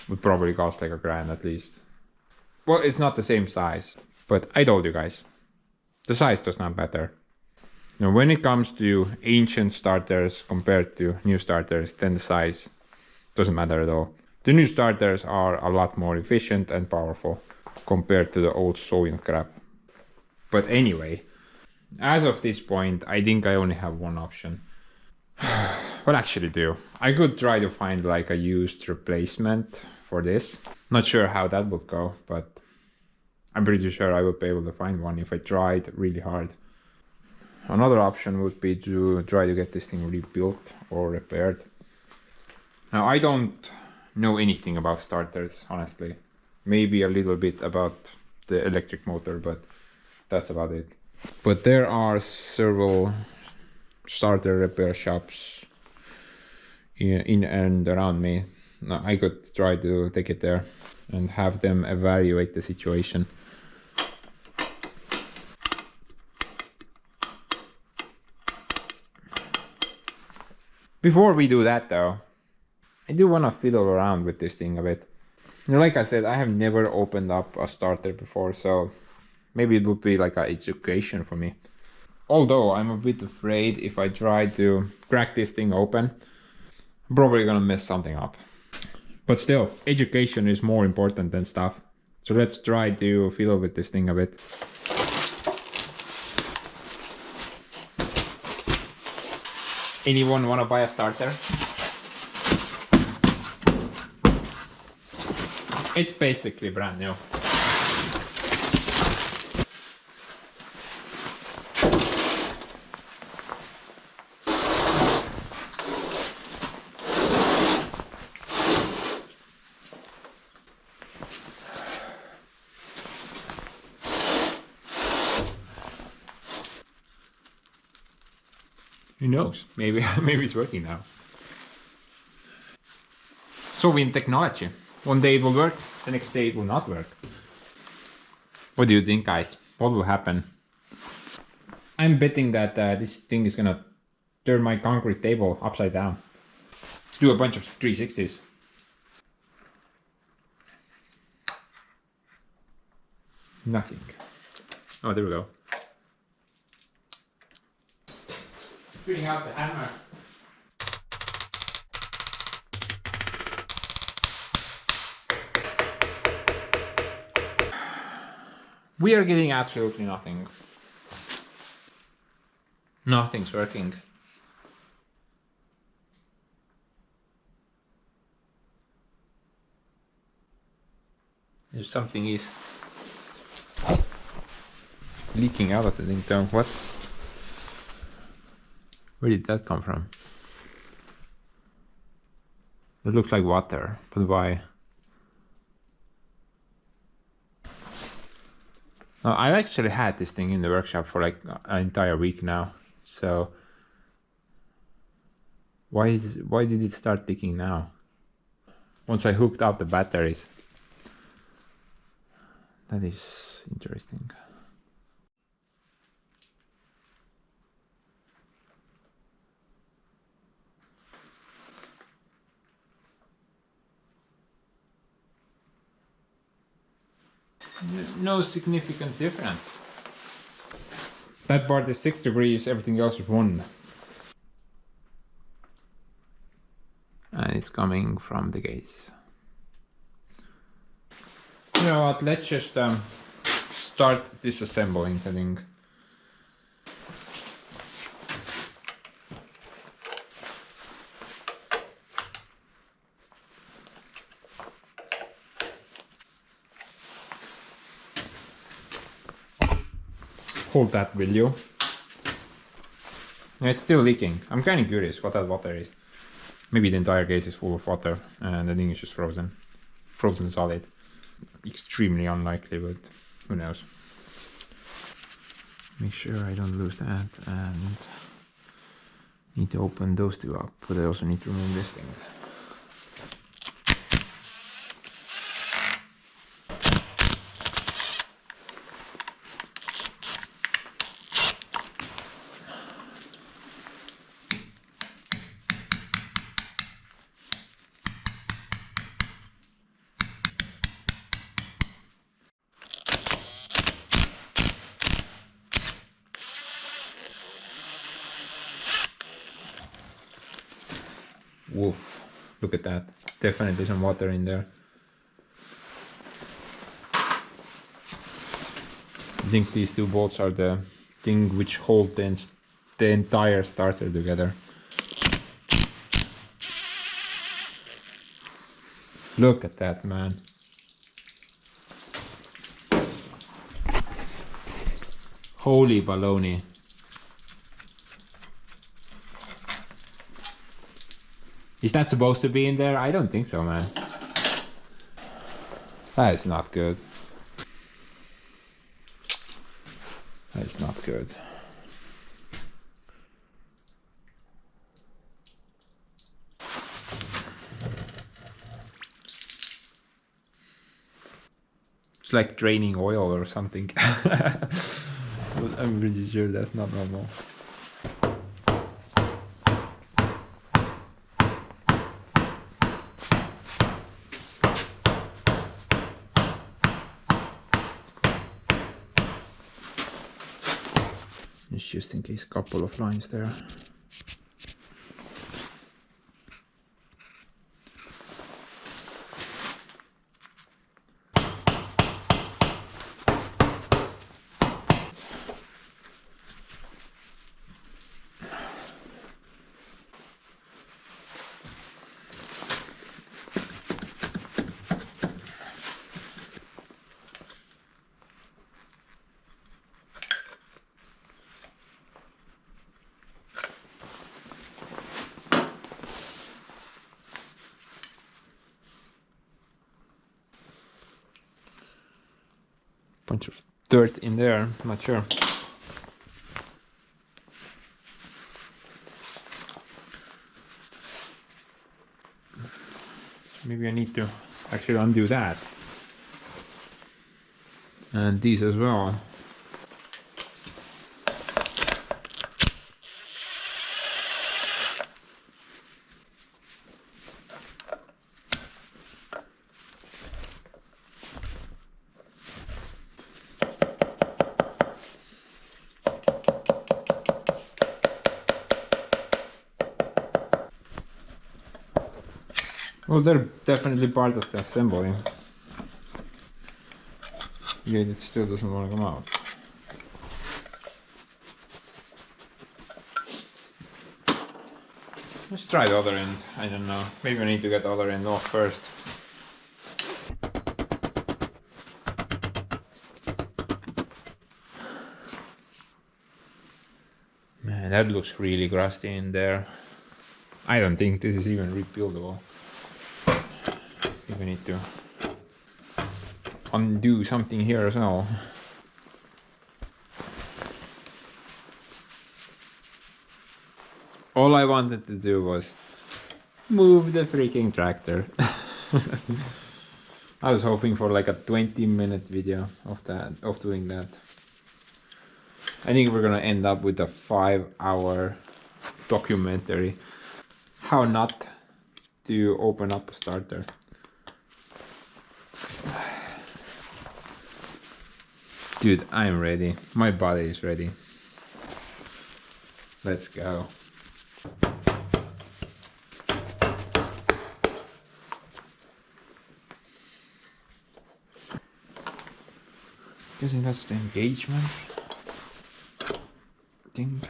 would probably cost like $1,000 at least. Well, it's not the same size, but I told you guys, the size does not matter. Now, when it comes to ancient starters compared to new starters, then the size doesn't matter at all. The new starters are a lot more efficient and powerful compared to the old Soviet crap. But anyway, as of this point, I think I only have one option. Well, actually do. I could try to find like a used replacement for this. Not sure how that would go, but I'm pretty sure I would be able to find one if I tried really hard. Another option would be to try to get this thing rebuilt or repaired. Now, I don't know anything about starters, honestly. Maybe a little bit about the electric motor, but that's about it. But there are several starter repair shops in and around me. Now, I could try to take it there and have them evaluate the situation. Before we do that though, I do want to fiddle around with this thing a bit. You know, like I said, I have never opened up a starter before, so maybe it would be like an education for me. Although I'm a bit afraid if I try to crack this thing open, I'm probably gonna mess something up. But still, education is more important than stuff. So let's try to fiddle with this thing a bit. Anyone wanna buy a starter? It's basically brand new. Who knows? Maybe it's working now. So in technology, one day it will work, the next day it will not work. What do you think, guys? What will happen? I'm betting that this thing is gonna turn my concrete table upside down. Do a bunch of 360s. Nothing. Oh, there we go. Bring out the hammer. We are getting absolutely nothing. Nothing's working. There's something is leaking out of the thing though. What? Where did that come from? It looks like water, but why? I've actually had this thing in the workshop for like an entire week now. So why did it start leaking now? Once I hooked up the batteries. That is interesting. No significant difference. That part is 6 degrees, everything else is 1. And it's coming from the case. You know what, let's just start disassembling the thing. Hold that, will you? It's still leaking. I'm kind of curious what that water is. Maybe the entire case is full of water and the thing is just frozen. Frozen solid. Extremely unlikely, but who knows. Make sure I don't lose that, and need to open those two up, but I also need to remove this thing. Woof, look at that. Definitely some water in there. I think these two bolts are the thing which hold the entire starter together. Look at that, man. Holy baloney. Is that supposed to be in there? I don't think so, man. That is not good. That is not good. It's like draining oil or something. I'm pretty sure that's not normal. Just in case, couple of lines there. Bunch of dirt in there, I'm not sure. Maybe I need to actually undo that. And these as well. Well, they're definitely part of the assembly. Yeah, it still doesn't want to come out. Let's try the other end. I don't know. Maybe I need to get the other end off first. Man, that looks really crusty in there. I don't think this is even rebuildable. I think we need to undo something here as well. All I wanted to do was move the freaking tractor. I was hoping for like a 20-minute video of doing that. I think we're gonna end up with a 5-hour documentary. How not to open up a starter. Dude, I'm ready. My body is ready. Let's go. Guessing that's the engagement thing. I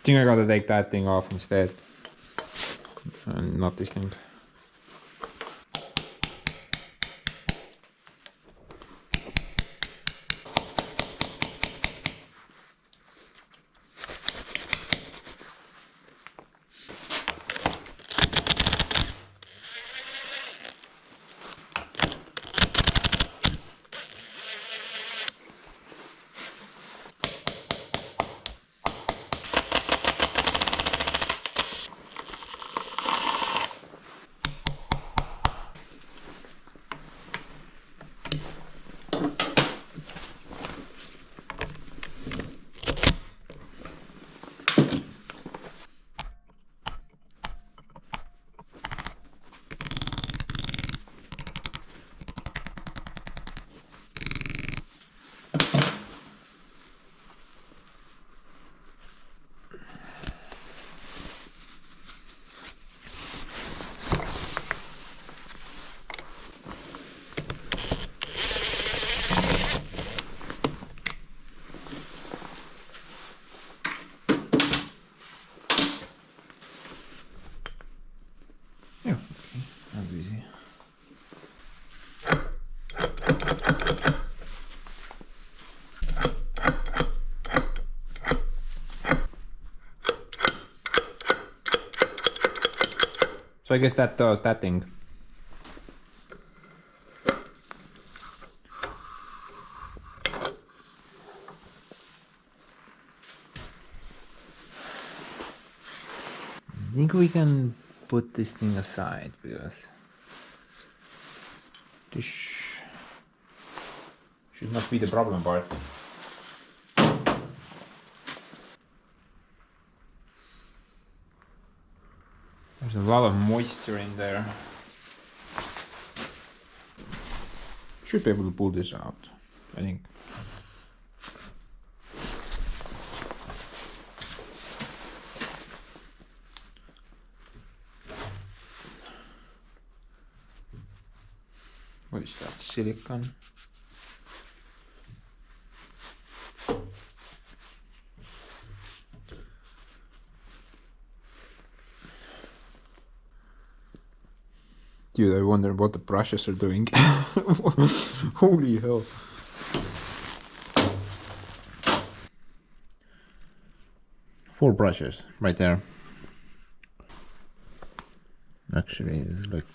think I gotta take that thing off instead. And not this thing. So I guess that does that thing. I think we can put this thing aside because this should not be the problem part. There's a lot of moisture in there. Should be able to pull this out, I think. What is that? Silicone? Dude, I wonder what the brushes are doing. Holy hell. Four brushes right there. Actually, it's like,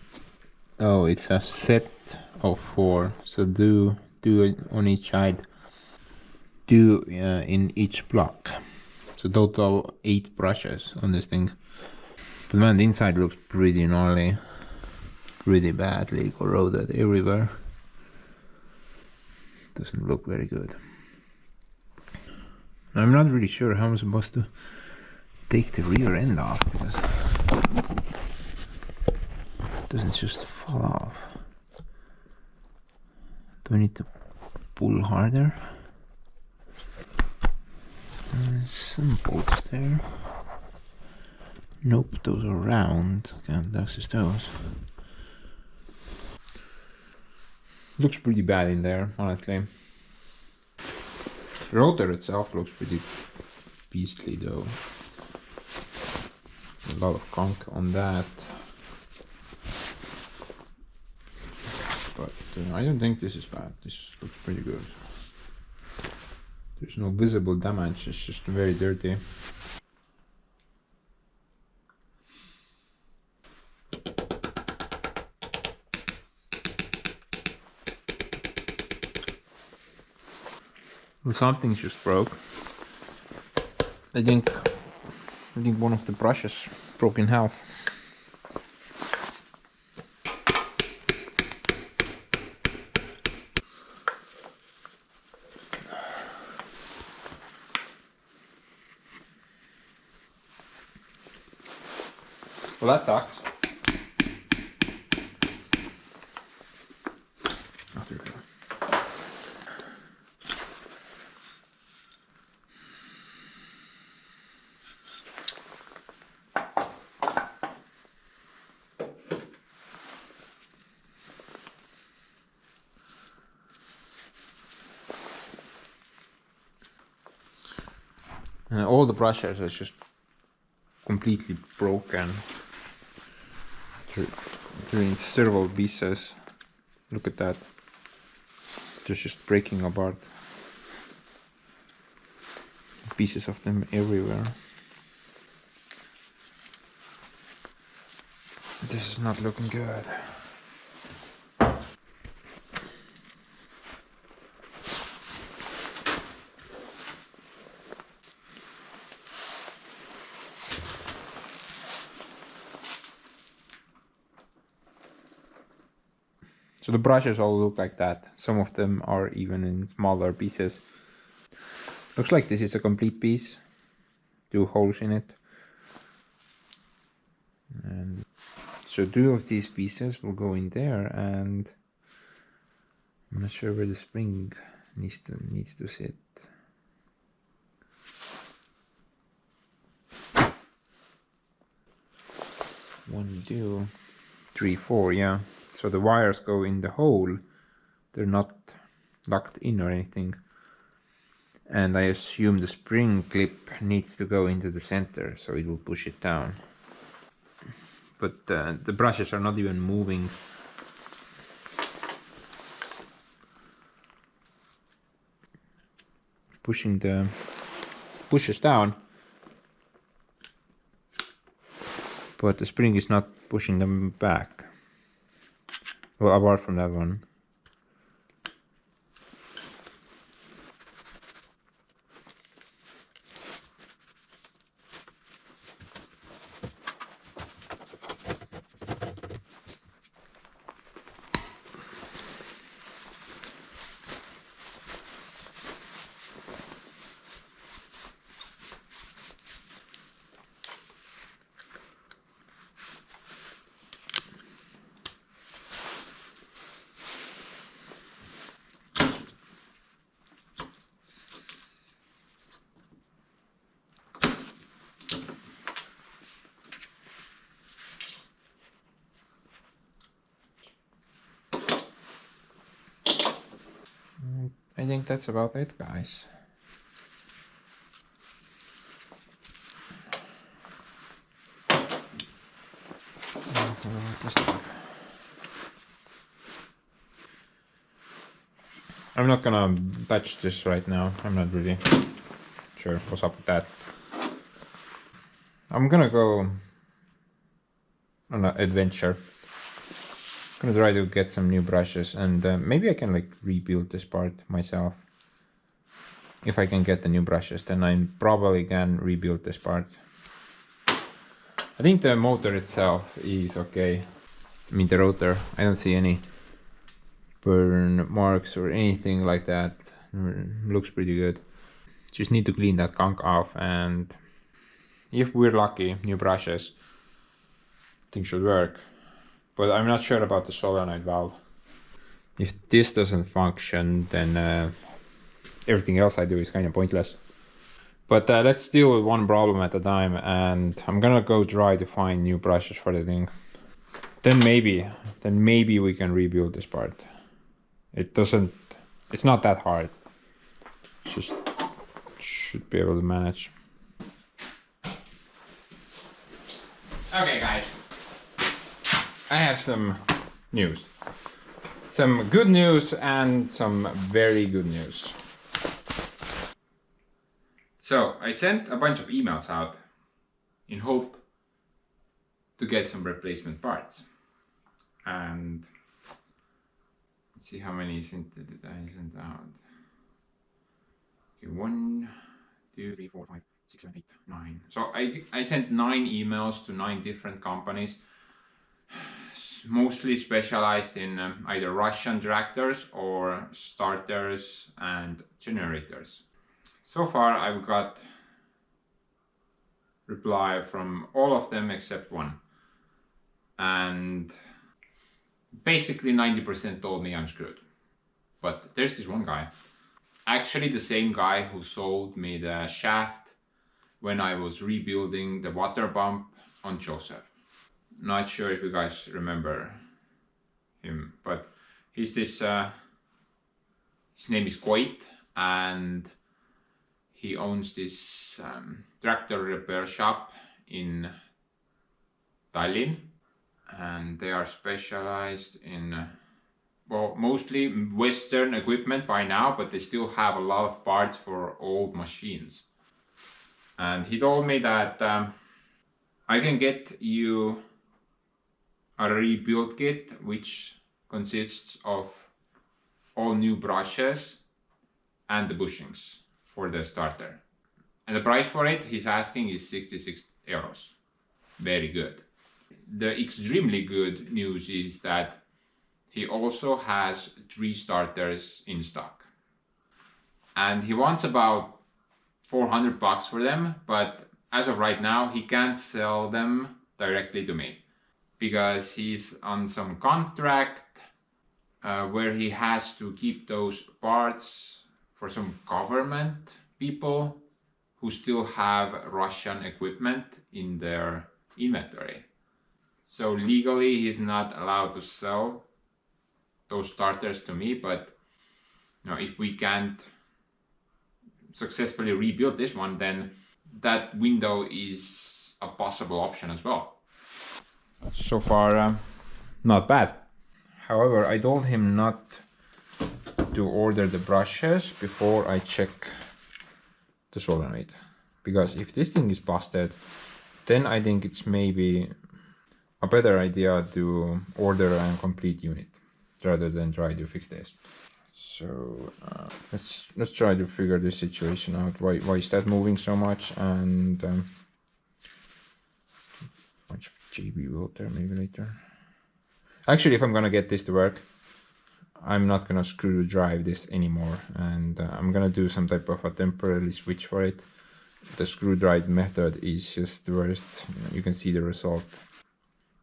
oh, it's a set of 4. So do it on each side. Do in each block. So total 8 brushes on this thing. But man, the inside looks pretty gnarly. Really badly corroded everywhere. Doesn't look very good. I'm not really sure how I'm supposed to take the rear end off because it doesn't just fall off. Do I need to pull harder? Some bolts there. Nope, those are round. Can't access those. Looks pretty bad in there, honestly. The rotor itself looks pretty beastly though. A lot of gunk on that. But I don't think this is bad. This looks pretty good. There's no visible damage, it's just very dirty. Well, something just broke. I think one of the brushes broke in half. Well, that sucks. Oh, there we go. And all the brushes are just completely broken. They're in several pieces. Look at that. They're just breaking apart. Pieces of them everywhere. This is not looking good. So the brushes all look like that. Some of them are even in smaller pieces. Looks like this is a complete piece. 2 holes in it. And so 2 of these pieces will go in there, and I'm not sure where the spring needs to sit. 1, 2, 3, 4, yeah. So the wires go in the hole. They're not locked in or anything. And I assume the spring clip needs to go into the center, so it will push it down. But the brushes are not even moving. Pushing the pushes down, but the spring is not pushing them back. Well, apart from that one. I think that's about it, guys. I'm not gonna touch this right now. I'm not really sure what's up with that. I'm gonna go on an adventure. I'm gonna try to get some new brushes, and maybe I can like rebuild this part myself. If I can get the new brushes, then I probably can rebuild this part. I think the motor itself is okay. I mean the rotor, I don't see any burn marks or anything like that. Looks pretty good. Just need to clean that gunk off, and if we're lucky, new brushes, things should work. But I'm not sure about the solenoid valve. If this doesn't function, then everything else I do is kind of pointless. But let's deal with one problem at a time, and I'm gonna go try to find new brushes for the thing. Then maybe we can rebuild this part. It's not that hard. Just should be able to manage. Okay guys, I have some news. Some good news and some very good news. So I sent a bunch of emails out in hope to get some replacement parts. And let's see how many did I send out. Okay, 1, 2, 3, 4, 5, 6, 7, 8, 9. So I sent 9 emails to 9 different companies, mostly specialized in either Russian tractors or starters and generators. So far I've got reply from all of them except one. And basically 90% told me I'm screwed. But there's this one guy. Actually the same guy who sold me the shaft when I was rebuilding the water pump on Joseph. Not sure if you guys remember him, but he's this, his name is Koit, and he owns this tractor repair shop in Tallinn, and they are specialized in well, mostly Western equipment by now, but they still have a lot of parts for old machines. And he told me that I can get you a rebuild kit which consists of all new brushes and the bushings for the starter. And the price for it he's asking is 66 euros. Very good. The extremely good news is that he also has 3 starters in stock. And he wants about 400 bucks for them, but as of right now he can't sell them directly to me because he's on some contract where he has to keep those parts for some government people who still have Russian equipment in their inventory. So legally he's not allowed to sell those starters to me, but you know, if we can't successfully rebuild this one, then that window is a possible option as well. So far, not bad. However, I told him not to order the brushes before I check the solenoid, because if this thing is busted, then I think it's maybe a better idea to order a complete unit rather than try to fix this. So let's try to figure this situation out. Why is that moving so much? And bunch of JB water maybe later. Actually, if I'm gonna get this to work, I'm not gonna screw drive this anymore, and I'm gonna do some type of a temporary switch for it. The screw drive method is just the worst. You can see the result.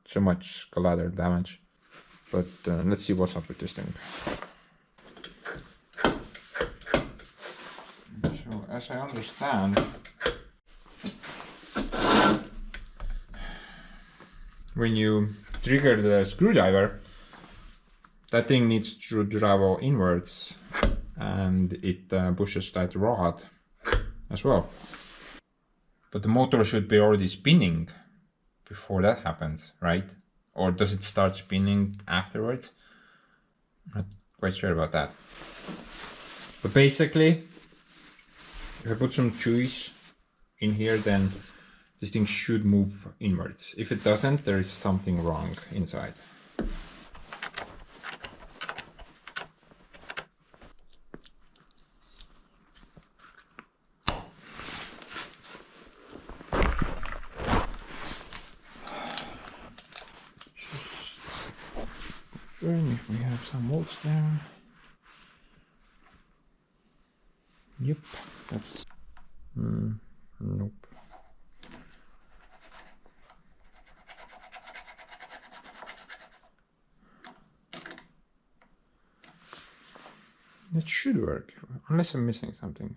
So much collateral damage. But let's see what's up with this thing. So as I understand, when you trigger the screwdriver, that thing needs to travel inwards, and it pushes that rod as well. But the motor should be already spinning before that happens, right? Or does it start spinning afterwards? I'm not quite sure about that. But basically, if I put some juice in here, then this thing should move inwards. If it doesn't, there is something wrong inside. If we have some bolts there. Yep, that's nope. It should work, unless I'm missing something.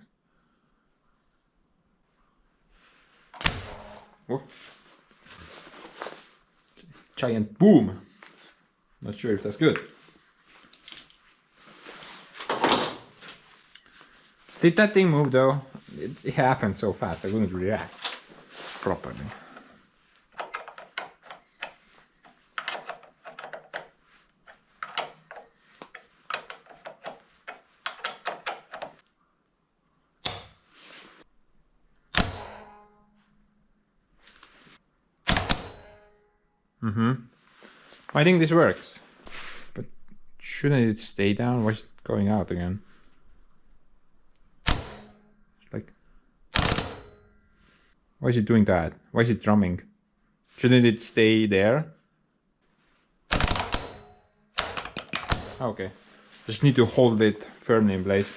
Oh. Giant boom. Not sure if that's good. Did that thing move though? It happened so fast I couldn't react properly. I think this works, but shouldn't it stay down? Why is it going out again? Like, why is it doing that? Why is it drumming? Shouldn't it stay there? Okay, just need to hold it firmly in place.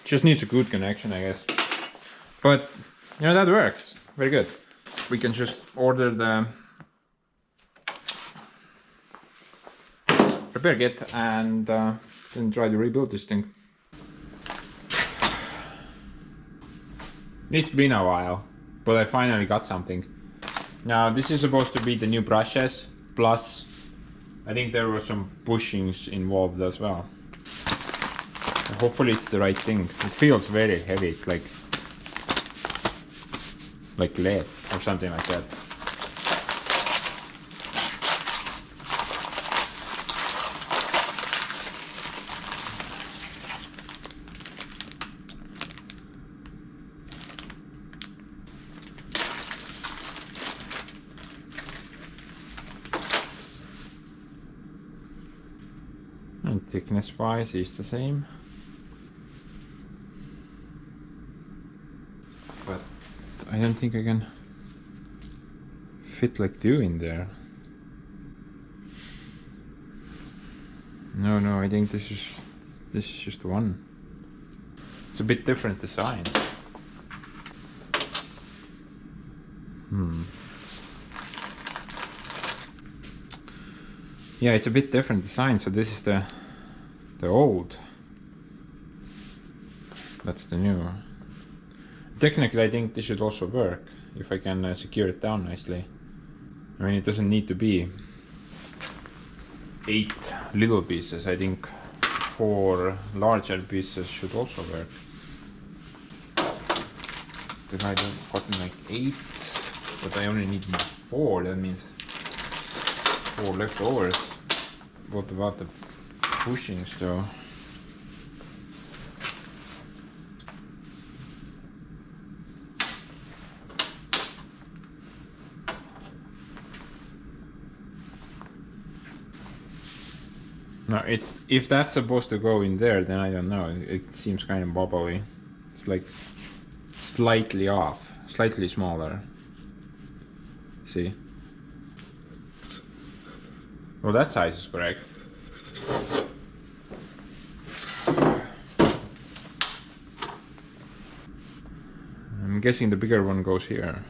Just needs a good connection, I guess. But you know, that works very good. We can just order the repair kit and then try to rebuild this thing. It's been a while, but I finally got something. Now this is supposed to be the new brushes, plus I think there were some bushings involved as well. Hopefully it's the right thing. It feels very heavy, it's like lead or something like that. And thickness wise it's the same, but I don't think I can fit like two in there. No, I think this is just one. It's a bit different design. Yeah, it's a bit different design. So this is the old. That's the new. Technically, I think this should also work if I can secure it down nicely. I mean, it doesn't need to be 8 little pieces. I think 4 larger pieces should also work. If I gotten like 8, but I only need 4, that means 4 leftovers. What about the bushings though? No, if that's supposed to go in there, then I don't know. It seems kind of bubbly. It's like slightly off, slightly smaller. See? Well, that size is correct. I'm guessing the bigger one goes here.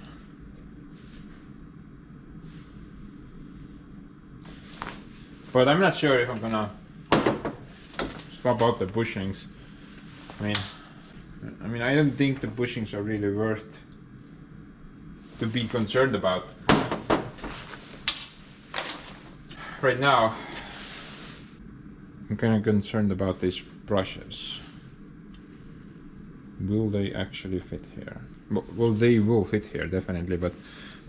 But I'm not sure if I'm gonna swap out the bushings. I mean, I don't think the bushings are really worth to be concerned about. Right now, I'm kind of concerned about these brushes. Will they actually fit here? Well, they will fit here, definitely, but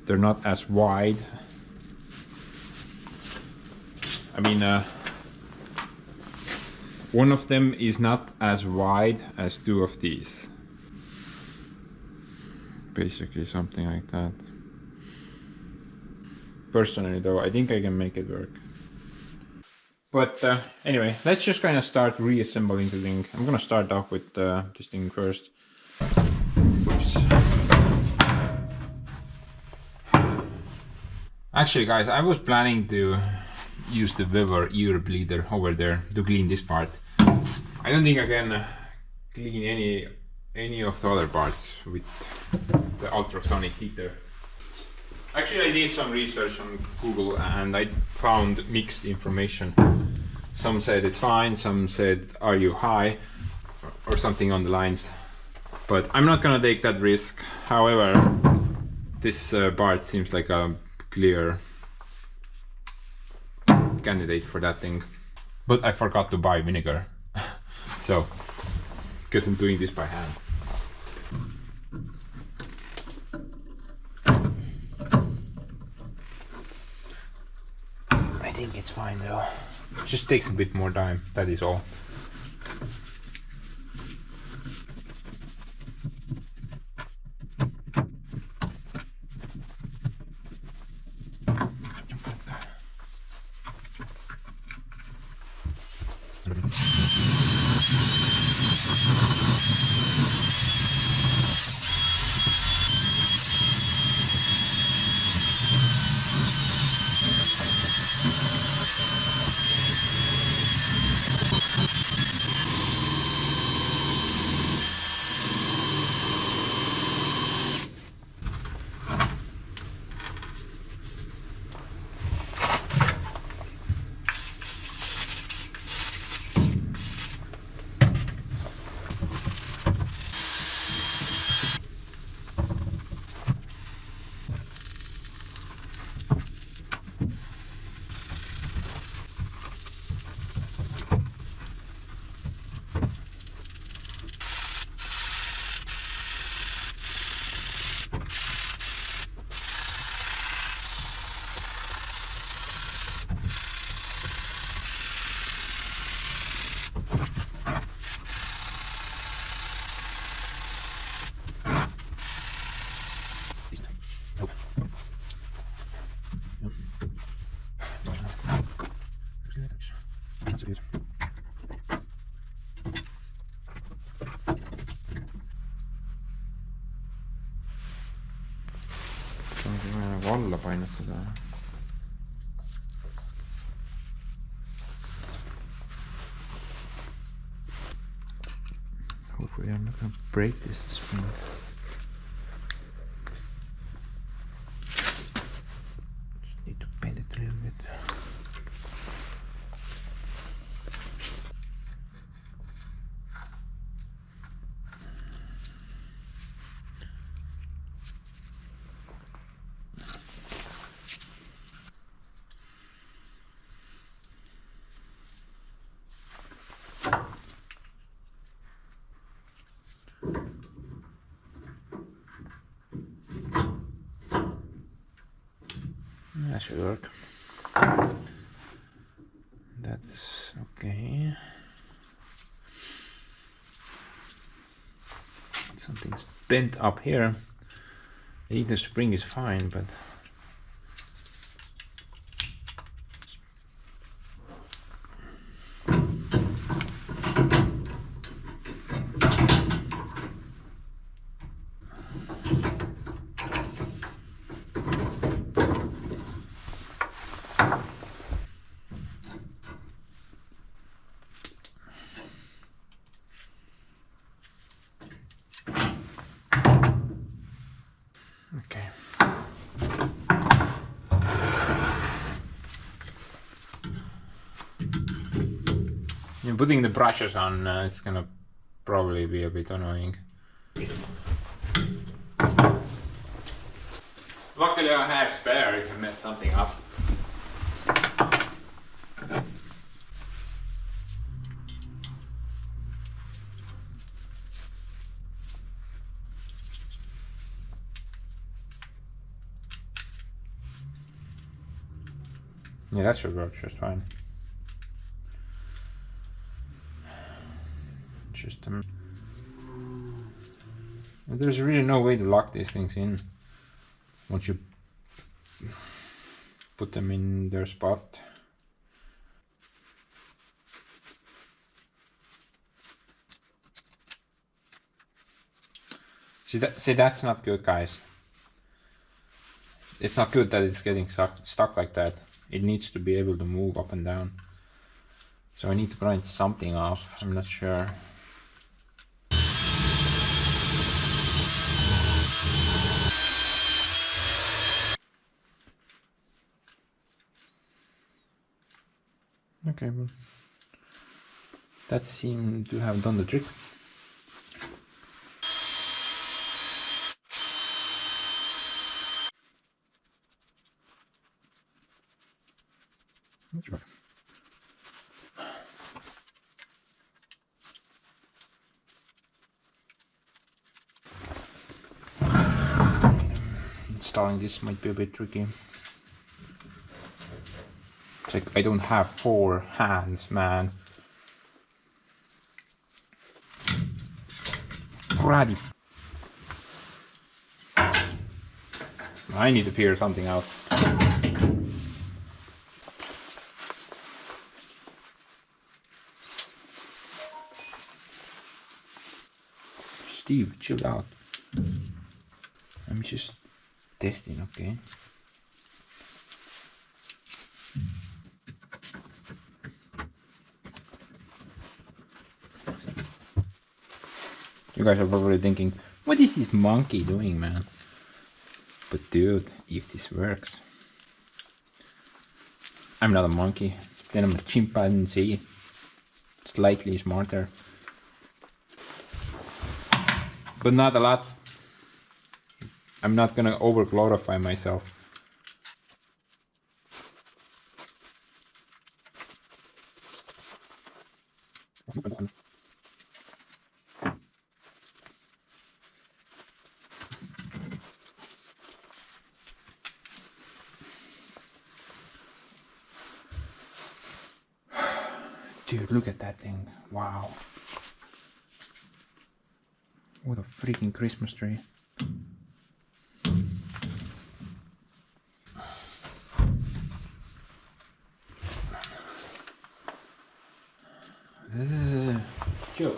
they're not as wide. I mean, one of them is not as wide as 2 of these. Basically something like that. Personally though, I think I can make it work. But anyway, let's just kind of start reassembling the thing. I'm gonna start off with this thing first. Oops. Actually guys, I was planning to use the Weber ear bleeder over there to clean this part. I don't think I can clean any of the other parts with the ultrasonic heater. Actually, I did some research on Google and I found mixed information. Some said it's fine, some said are you high, or something on the lines. But I'm not gonna take that risk. However, This part seems like a clear candidate for that thing. But I forgot to buy vinegar. So, because I'm doing this by hand. I think it's fine though. It just takes a bit more time, that is all. Alla painutada. Hopefully I'm not gonna break this spring. Just need to bend it a little bit. That should work. That's okay. Something's bent up here. I think the spring is fine, but okay. And putting the brushes on is gonna probably be a bit annoying. Luckily I have spare if I mess something up. Yeah, that should work just fine. Just there's really no way to lock these things in once you put them in their spot. See, that's not good, guys. It's not good that it's getting stuck like that. It needs to be able to move up and down. So I need to grind something off. I'm not sure. Okay, well, that seemed to have done the trick. Sure. Installing this might be a bit tricky. It's like I don't have 4 hands, man. Alrighty. I need to figure something out. Steve, chill out. I'm just testing, okay? You guys are probably thinking, what is this monkey doing, man? But dude, if this works, I'm not a monkey, then I'm a chimpanzee, slightly smarter, but not a lot. I'm not gonna over glorify myself. Dude, look at that thing. Wow. What a freaking Christmas tree. Joe.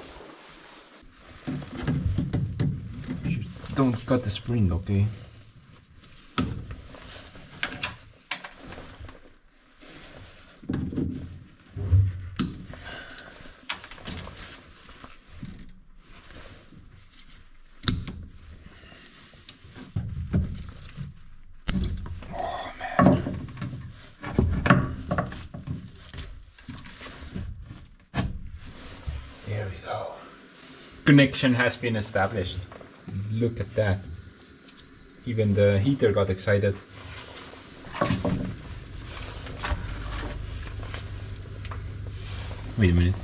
Don't cut the spring, okay? There we go. Connection has been established. Look at that. Even the heater got excited. Wait a minute.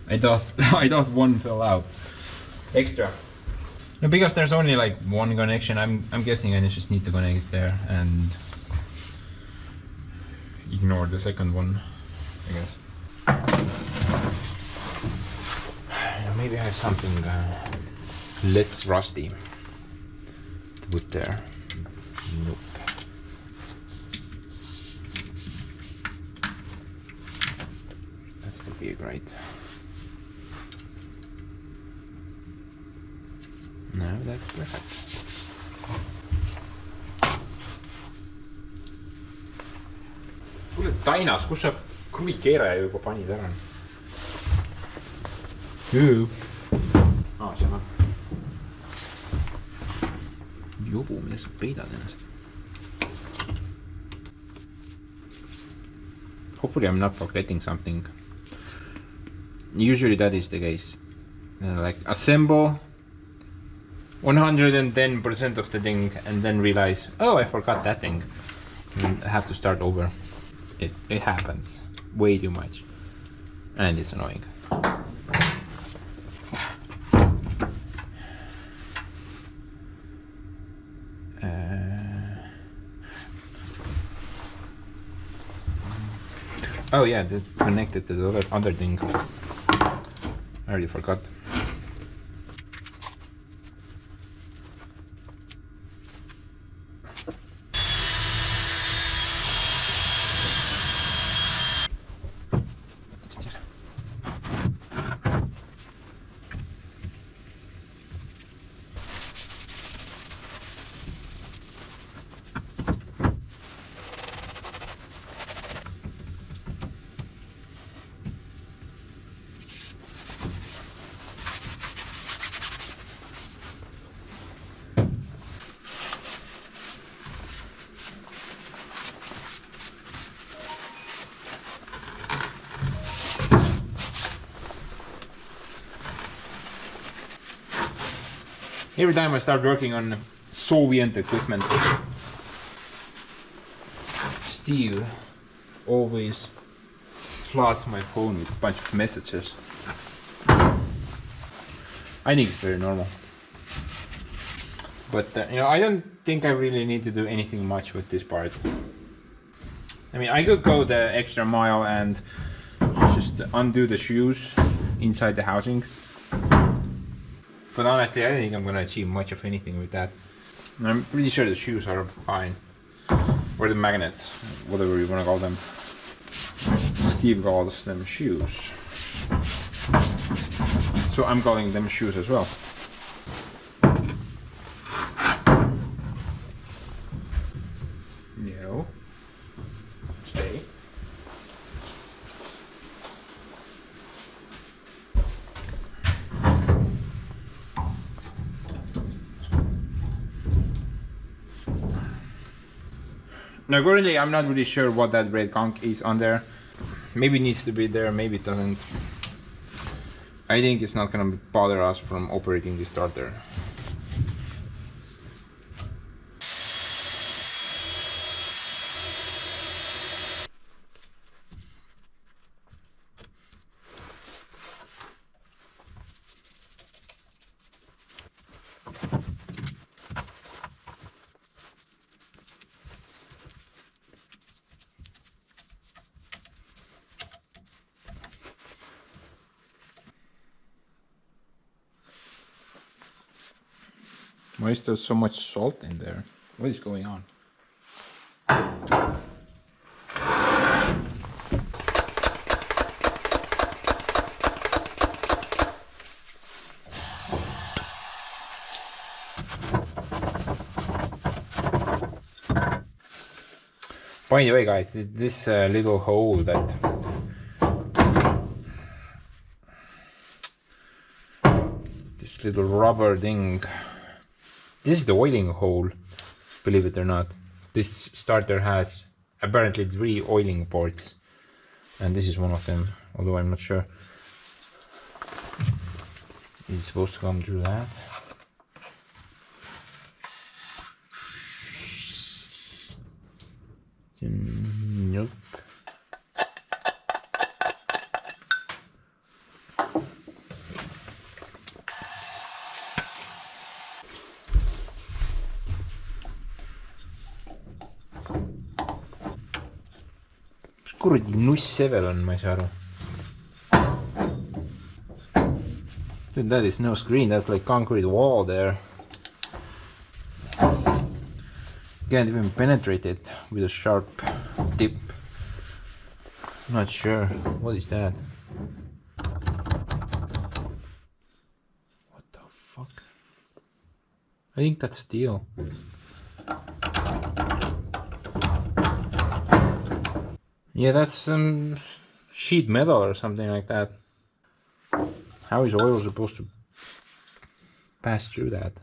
I thought one fell out. Extra. No, because there's only like one connection. I'm guessing I just need to connect it there and ignore the second one, I guess. Maybe I have something less rusty to put there. Nope. That's too big, right? No, that's perfect. Kuule Tainas, kus sa kruviikeeraja juba panid ära? Seal on. Jobu, mida sa peidad ennast? Hopefully I'm not forgetting something. Usually that is the case. Like assemble 110% of the thing and then realize, oh, I forgot that thing. And I have to start over. It happens way too much. And it's annoying. Oh yeah, that's connected to the other thing. I already forgot. Every time I start working on Soviet equipment, Steve always floods my phone with a bunch of messages. I think it's very normal. But you know, I don't think I really need to do anything much with this part. I mean, I could go the extra mile and just undo the shoes inside the housing. But honestly, I don't think I'm gonna achieve much of anything with that. And I'm pretty sure the shoes are fine. Or the magnets, whatever you wanna call them. Steve calls them shoes. So I'm calling them shoes as well. No. Stay. Now currently I'm not really sure what that red gunk is on there. Maybe it needs to be there, maybe it doesn't. I think it's not gonna bother us from operating the starter. Why is there so much salt in there? What is going on? By the way, guys, this little hole that this little rubber thing. This is the oiling hole, believe it or not. This starter has apparently 3 oiling ports, and this is one of them, although I'm not sure. It's supposed to come through that. Nope. Kuradi nuss sevel on, ma ei saa aru. Dude, that is no screen, that's like concrete wall there. Can't even penetrate it with a sharp tip. Not sure. What is that? What the fuck? I think that's steel. Yeah, that's some sheet metal or something like that. How is oil supposed to pass through that?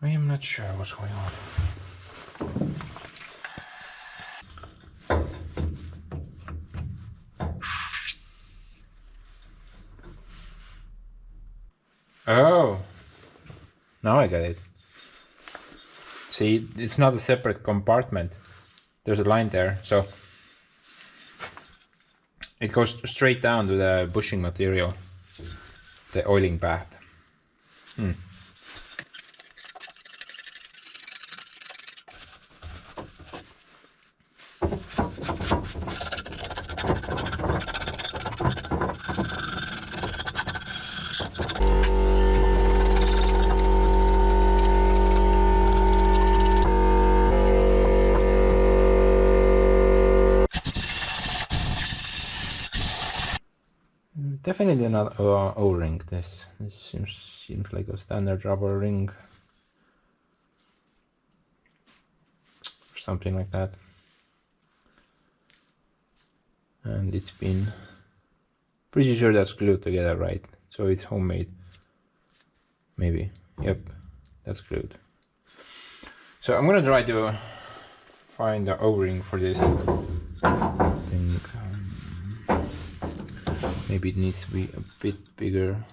I am not sure what's going on. Oh, now I get it. See, it's not a separate compartment. There's a line there, so it goes straight down to the bushing material, the oiling path. Definitely not O-ring. This seems like a standard rubber ring or something like that. And it's been pretty sure that's glued together, right? So it's homemade. Maybe. Yep, that's glued. So I'm gonna try to find the O-ring for this thing. Maybe it needs to be a bit bigger.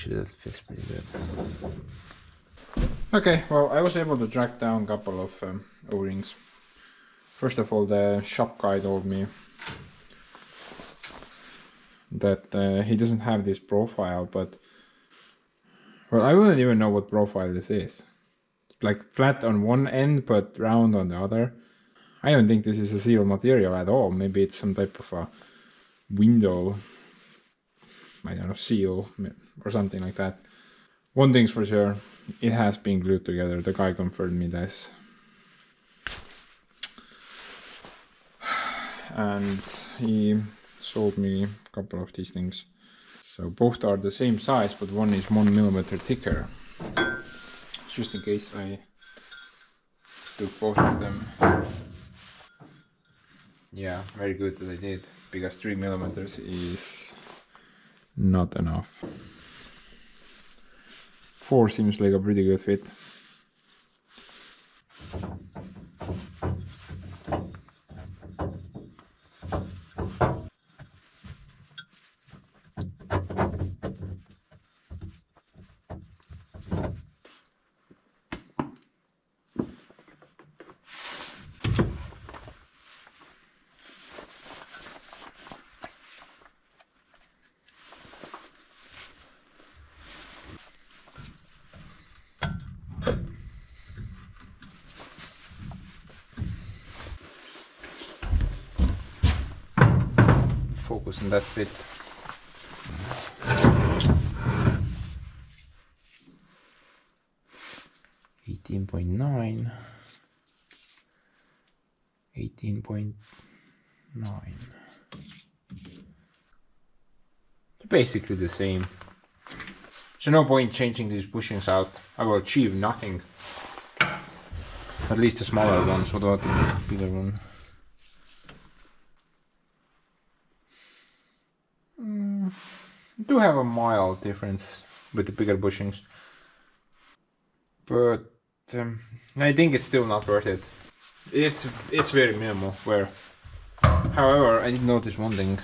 Actually, that fits pretty good. Okay, well, I was able to track down a couple of O-rings. First of all, the shop guy told me that he doesn't have this profile, but well, I wouldn't even know what profile this is. It's like flat on one end, but round on the other. I don't think this is a seal material at all. Maybe it's some type of a window, I don't know, seal or something like that. One thing's for sure, it has been glued together. The guy confirmed me this. And he sold me a couple of these things. So both are the same size, but one is 1 millimeter thicker. Just in case I took both of them. Yeah, very good that I did, because 3 millimeters is not enough. 4 seems like a pretty good fit. Focus on that fit. .9, 18.9. Basically the same. So no point changing these bushings out. I will achieve nothing. At least the smaller ones. What about the bigger one? Do have a mild difference with the bigger bushings, but I think it's still not worth it. It's very minimal wear. However, I did notice one thing.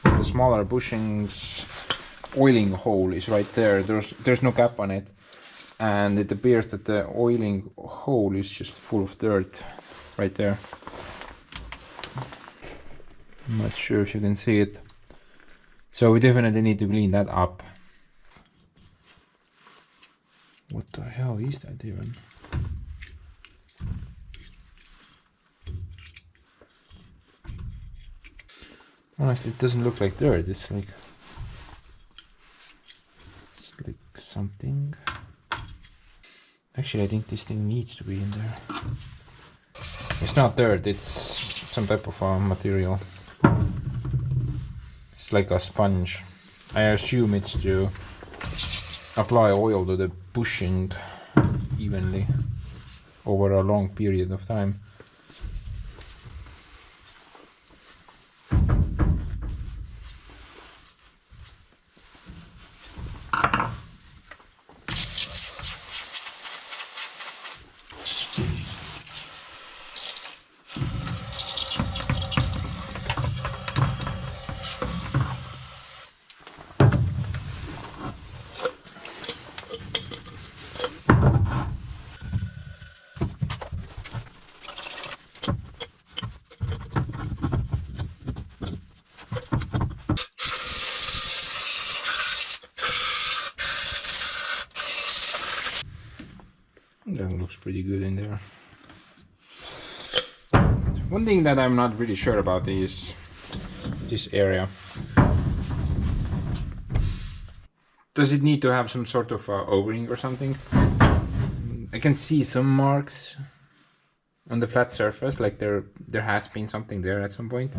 The smaller bushings oiling hole is right there. There's no cap on it, and it appears that the oiling hole is just full of dirt right there. I'm not sure if you can see it. So we definitely need to clean that up. What the hell is that even? Honestly, it doesn't look like dirt. It's like something. Actually, I think this thing needs to be in there. It's not dirt. It's some type of material. It's like a sponge. I assume it's to apply oil to the bushing evenly over a long period of time. That looks pretty good in there. One thing that I'm not really sure about is this area. Does it need to have some sort of O-ring or something? I can see some marks on the flat surface, like there has been something there at some point.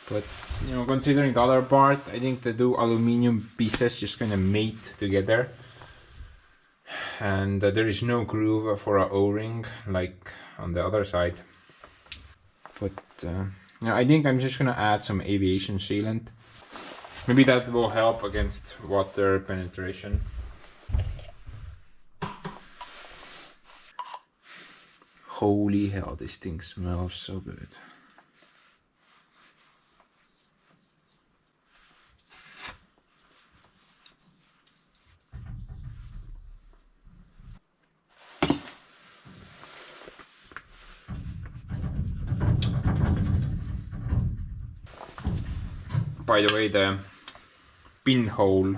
But you know, considering the other part, I think the two aluminium pieces just kind of mate together. And there is no groove for a O-ring like on the other side. But yeah, I think I'm just gonna add some aviation sealant. Maybe that will help against water penetration. Holy hell, this thing smells so good. By the way, the pinhole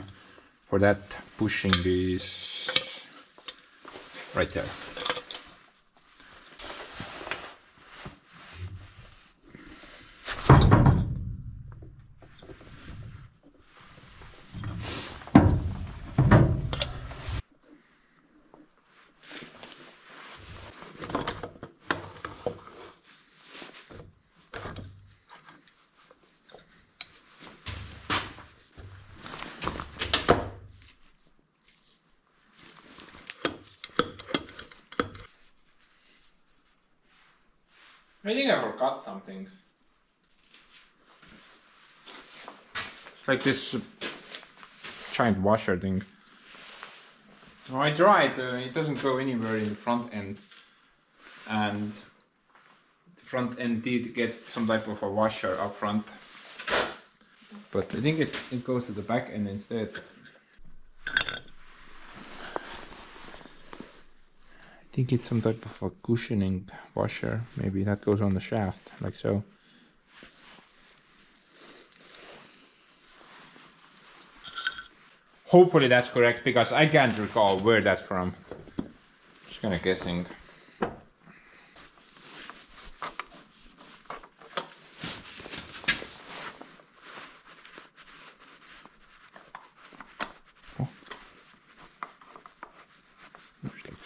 for that bushing is right there. I think I forgot something. It's like this giant washer thing. Oh, I tried, it doesn't go anywhere in the front end. And the front end did get some type of a washer up front. But I think it goes to the back end instead. I think it's some type of a cushioning washer. Maybe that goes on the shaft, like so. Hopefully that's correct, because I can't recall where that's from. Just kinda guessing. Oh. Interesting.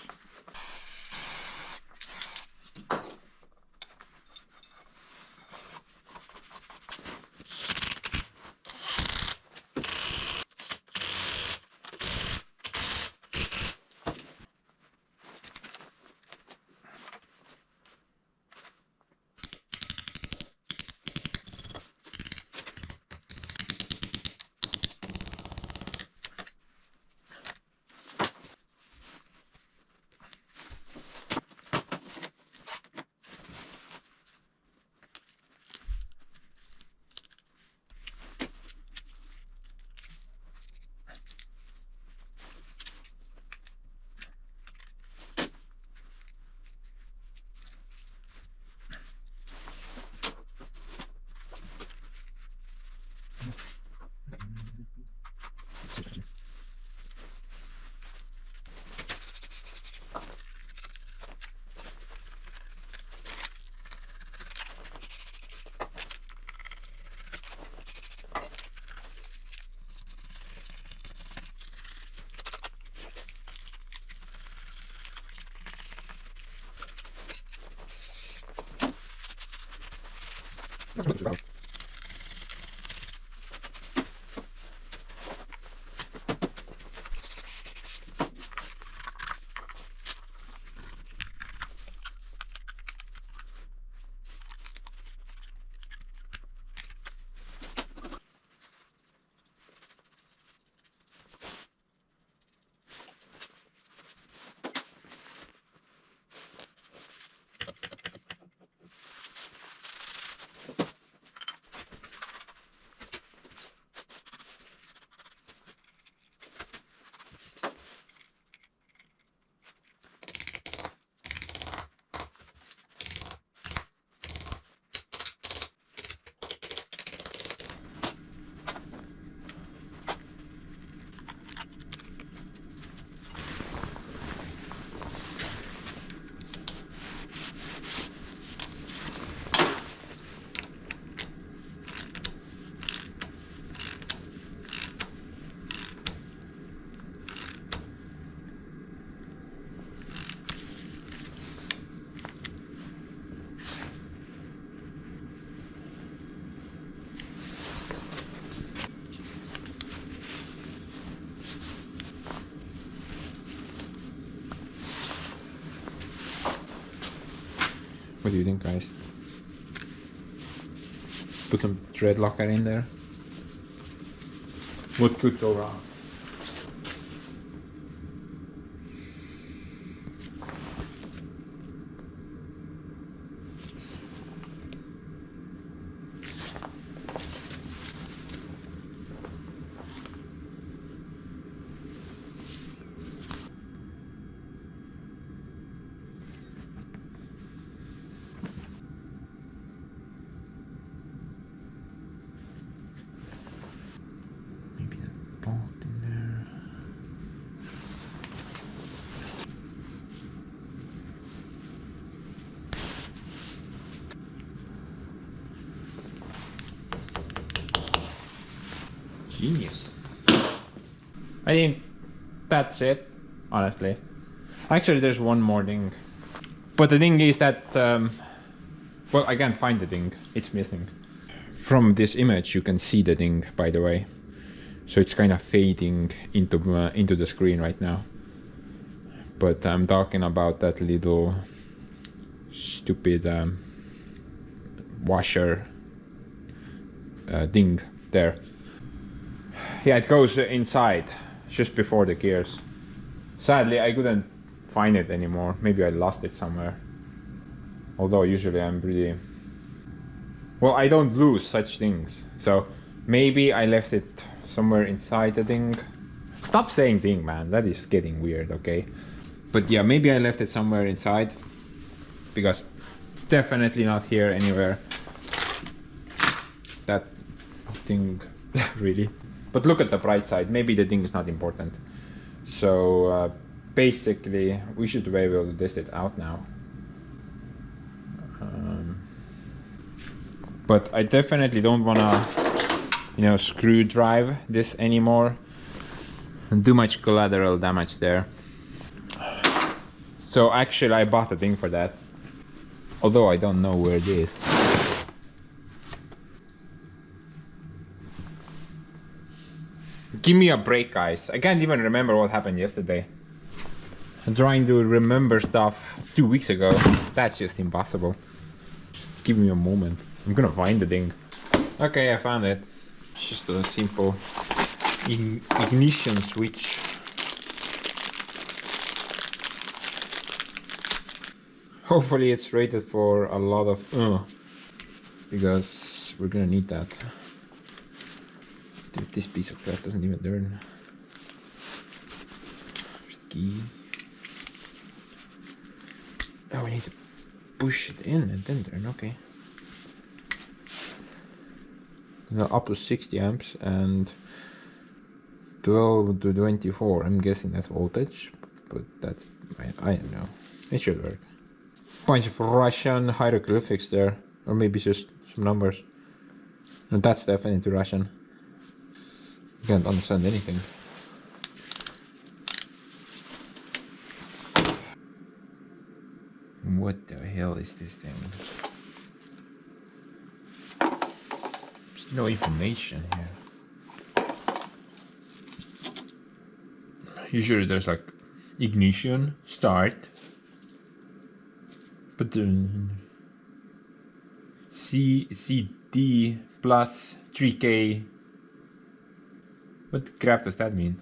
What do you think, guys? Put some thread locker in there. What could go wrong? Genius. I think that's it, honestly. Actually, there's one more thing. But the thing is that, well, I can't find the thing. It's missing. From this image, you can see the thing, by the way. So it's kind of fading into the screen right now. But I'm talking about that little stupid washer thing there. Yeah, it goes inside just before the gears. Sadly, I couldn't find it anymore. Maybe I lost it somewhere. Although usually I'm pretty... Well, I don't lose such things. So maybe I left it somewhere inside the thing. Stop saying thing, man. That is getting weird, okay? But yeah, maybe I left it somewhere inside. Because it's definitely not here anywhere. That thing, really. But look at the bright side. Maybe the thing is not important. So basically, we should be able to test it out now. But I definitely don't wanna, you know, screw drive this anymore. And too much collateral damage there. So actually, I bought a thing for that. Although I don't know where it is. Give me a break, guys. I can't even remember what happened yesterday. I'm trying to remember stuff 2 weeks ago. That's just impossible. Give me a moment. I'm gonna find the thing. Okay, I found it. It's just a simple ignition switch. Hopefully it's rated for a lot of because we're gonna need that. Dude, this piece of crap doesn't even turn. Key. Oh, we need to push it in and then turn. Okay. Now up to 60 amps and 12 to 24. I'm guessing that's voltage, but that's I don't know. It should work. Bunch of Russian hieroglyphics there, or maybe just some numbers. And that's definitely Russian. Can't understand anything. What the hell is this thing? There's no information here. Usually there's like ignition, start, but CD plus 3K. What crap does that mean?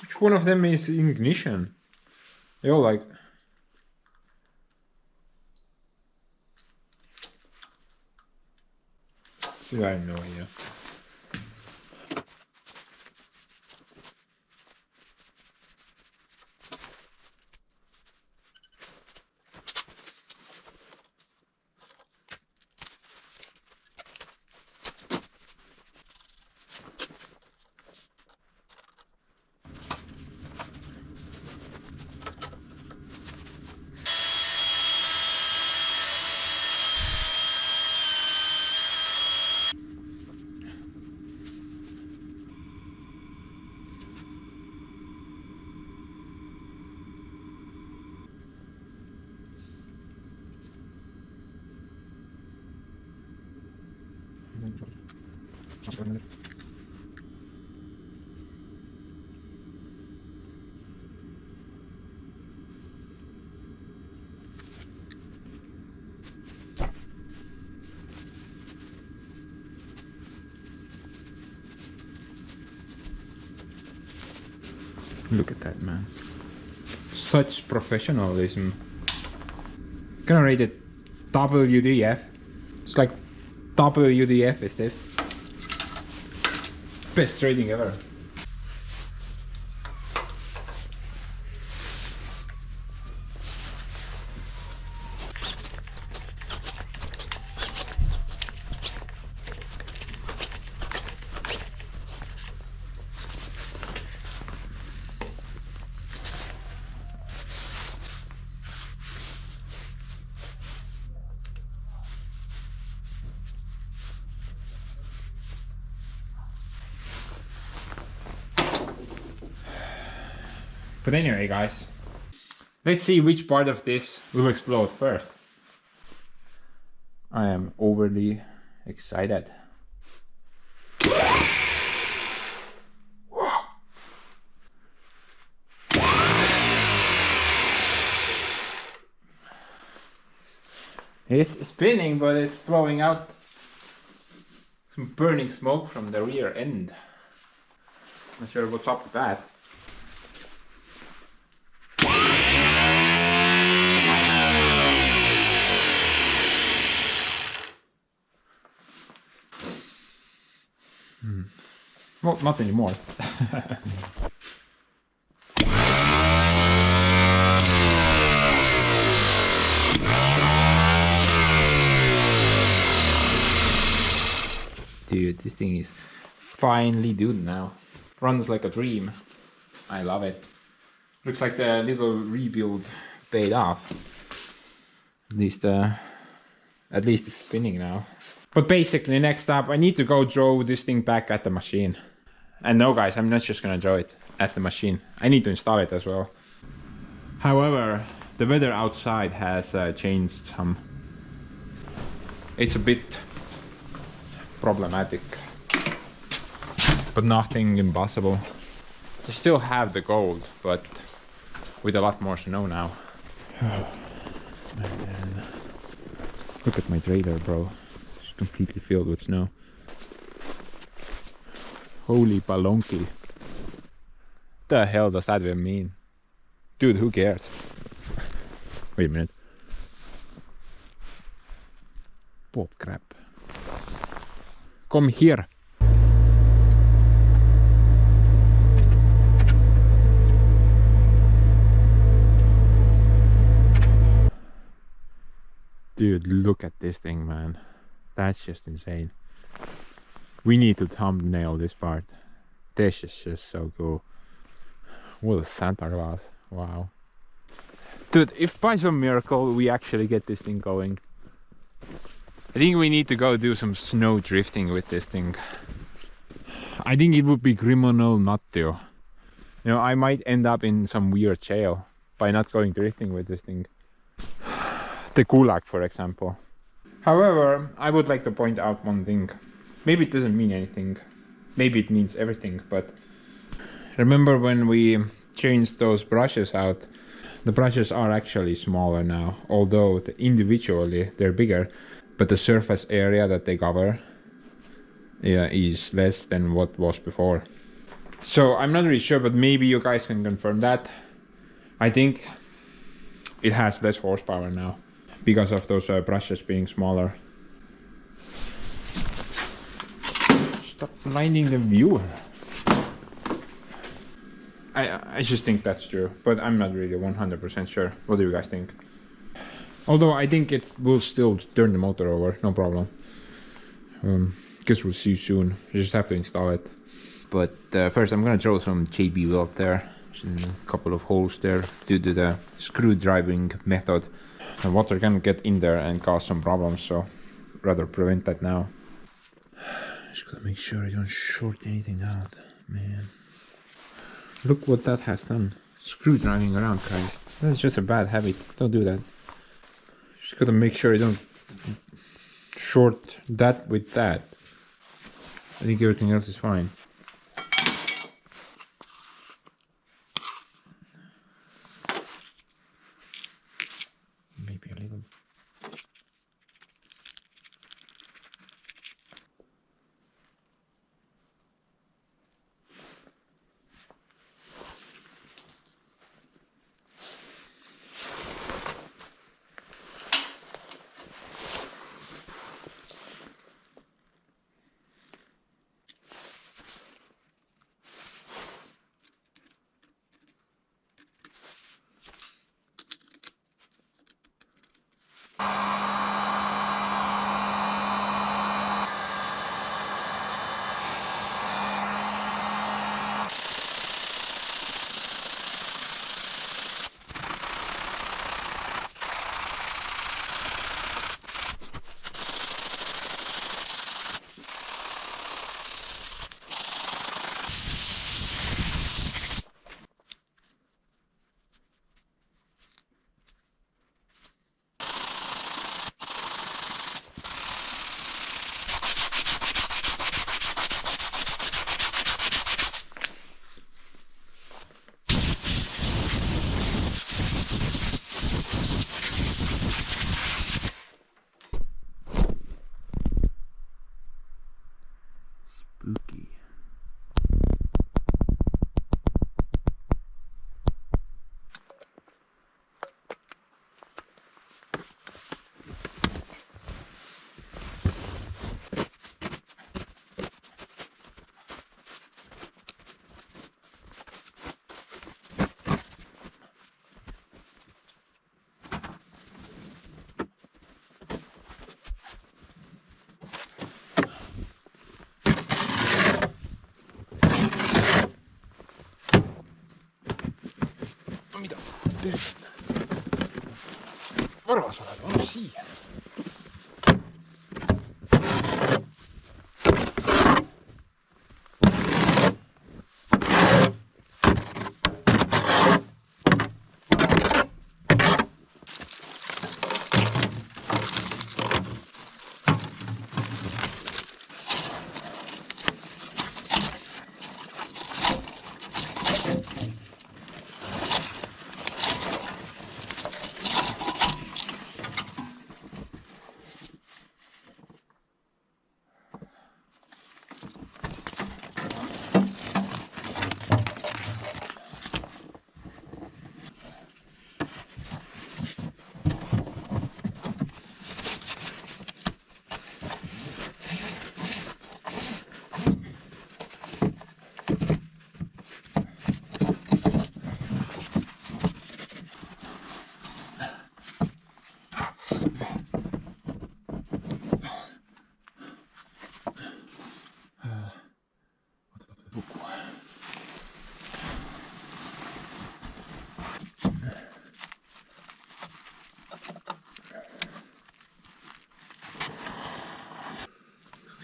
Which one of them is ignition? They all like... I have no idea. Look at that, man. Such professionalism. Gonna rate it WDF. It's like WDF is this. Best rating ever. But anyway, guys, let's see which part of this will explode first. I am overly excited. It's spinning, but it's blowing out some burning smoke from the rear end. Not sure what's up with that. Well, not anymore. Dude, this thing is finally doing now. Runs like a dream. I love it. Looks like the little rebuild paid off. At least it's spinning now. But basically, next up, I need to go draw this thing back at the machine. And no, guys, I'm not just gonna draw it at the machine. I need to install it as well. However, the weather outside has changed some. It's a bit problematic, but nothing impossible. I still have the gold, but with a lot more snow now. Oh, man. Look at my trailer, bro. It's completely filled with snow. Holy balonky. The hell does that even mean? Dude, who cares? Wait a minute. Pop crap. Come here. Dude, look at this thing, man. That's just insane. We need to thumbnail this part. This is just so cool. What a Santa Claus. Wow. Dude, if by some miracle we actually get this thing going, I think we need to go do some snow drifting with this thing. I think it would be criminal not to. You know, I might end up in some weird jail by not going drifting with this thing. The Gulag, for example. However, I would like to point out one thing. Maybe it doesn't mean anything. Maybe it means everything, but remember when we changed those brushes out? The brushes are actually smaller now, although individually they're bigger, but the surface area that they cover, yeah, is less than what was before. So I'm not really sure, but maybe you guys can confirm that. I think it has less horsepower now because of those brushes being smaller. Stop blinding the viewer. I just think that's true, but I'm not really 100% sure. What do you guys think? Although I think it will still turn the motor over, no problem. Guess we'll see soon. You just have to install it. But first I'm gonna throw some JB weld there. A couple of holes there due to the screw driving method. The water can get in there and cause some problems, so rather prevent that now. Just gotta make sure I don't short anything out, man. Look what that has done. Screw driving around, guys. That's just a bad habit. Don't do that. Just gotta make sure I don't short that with that. I think everything else is fine. Maybe a little. Spooky. Mida? Varas oled, anna siia.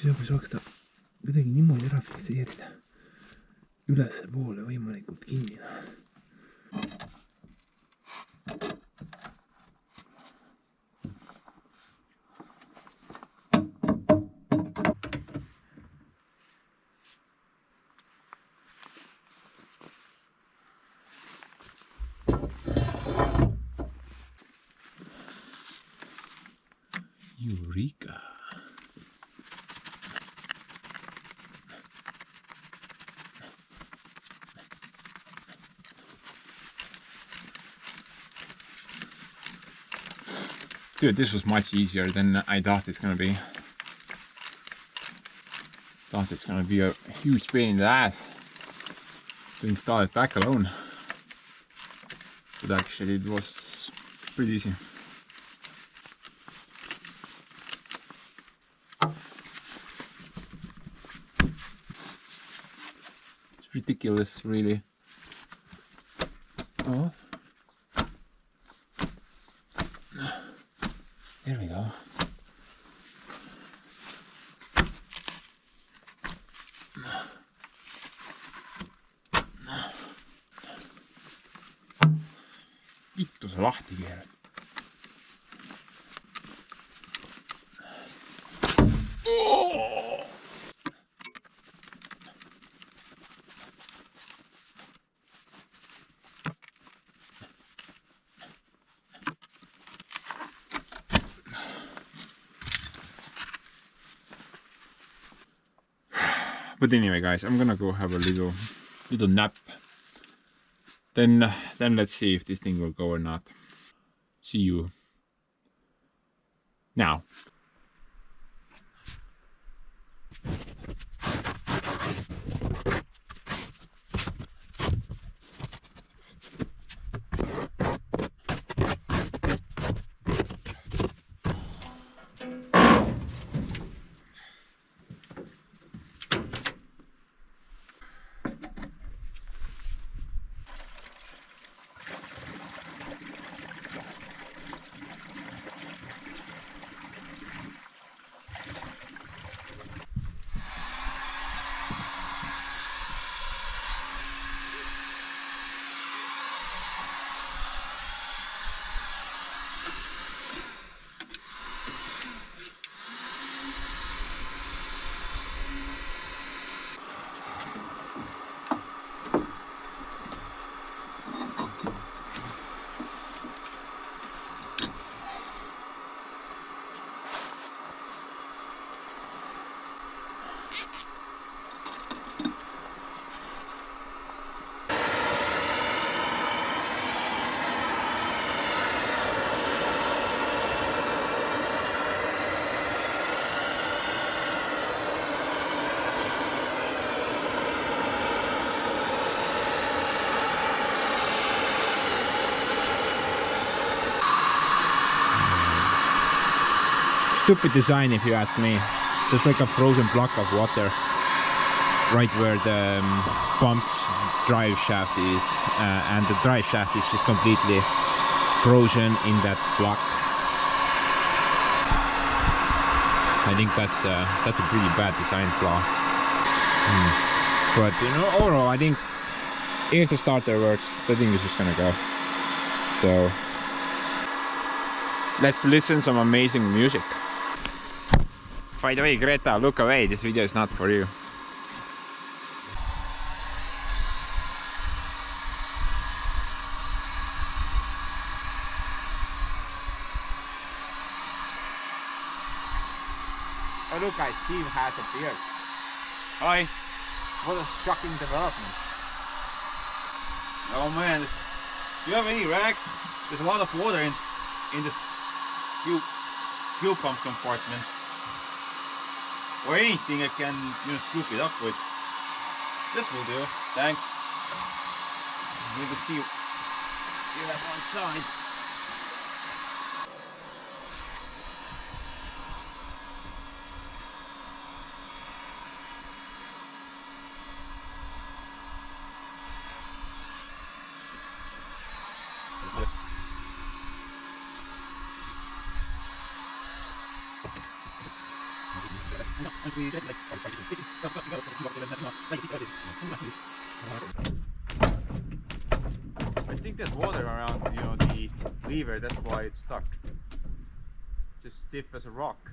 Kui saaks ta kuidagi niimoodi ära fikseerida. Ülesse poole võimalikult kinni. Eureka! Dude, this was much easier than I thought it's gonna be. Thought it's gonna be a huge pain in the ass to install it back alone. But actually it was pretty easy. It's ridiculous, really. Oh. There we go. Vittu sa lahti keerad. But anyway, guys, I'm gonna go have a little nap. Then let's see if this thing will go or not. See you now. Stupid design if you ask me. Just like a frozen block of water right where the pump's drive shaft is, and the drive shaft is just completely frozen in that block. I think that's a pretty bad design flaw. But you know, overall I think if the starter works, the thing is just gonna go. So let's listen some amazing music. By the way, Greta, look away, this video is not for you. Oh look guys, Steve has appeared. Hi. What a shocking development. Oh man, do you have any rags? There's a lot of water in this fuel pump compartment. Or anything I can, you know, scoop it up with. This will do. Thanks. Need to see that one side. I think there's water around, you know, the lever, that's why it's stuck. Just stiff as a rock.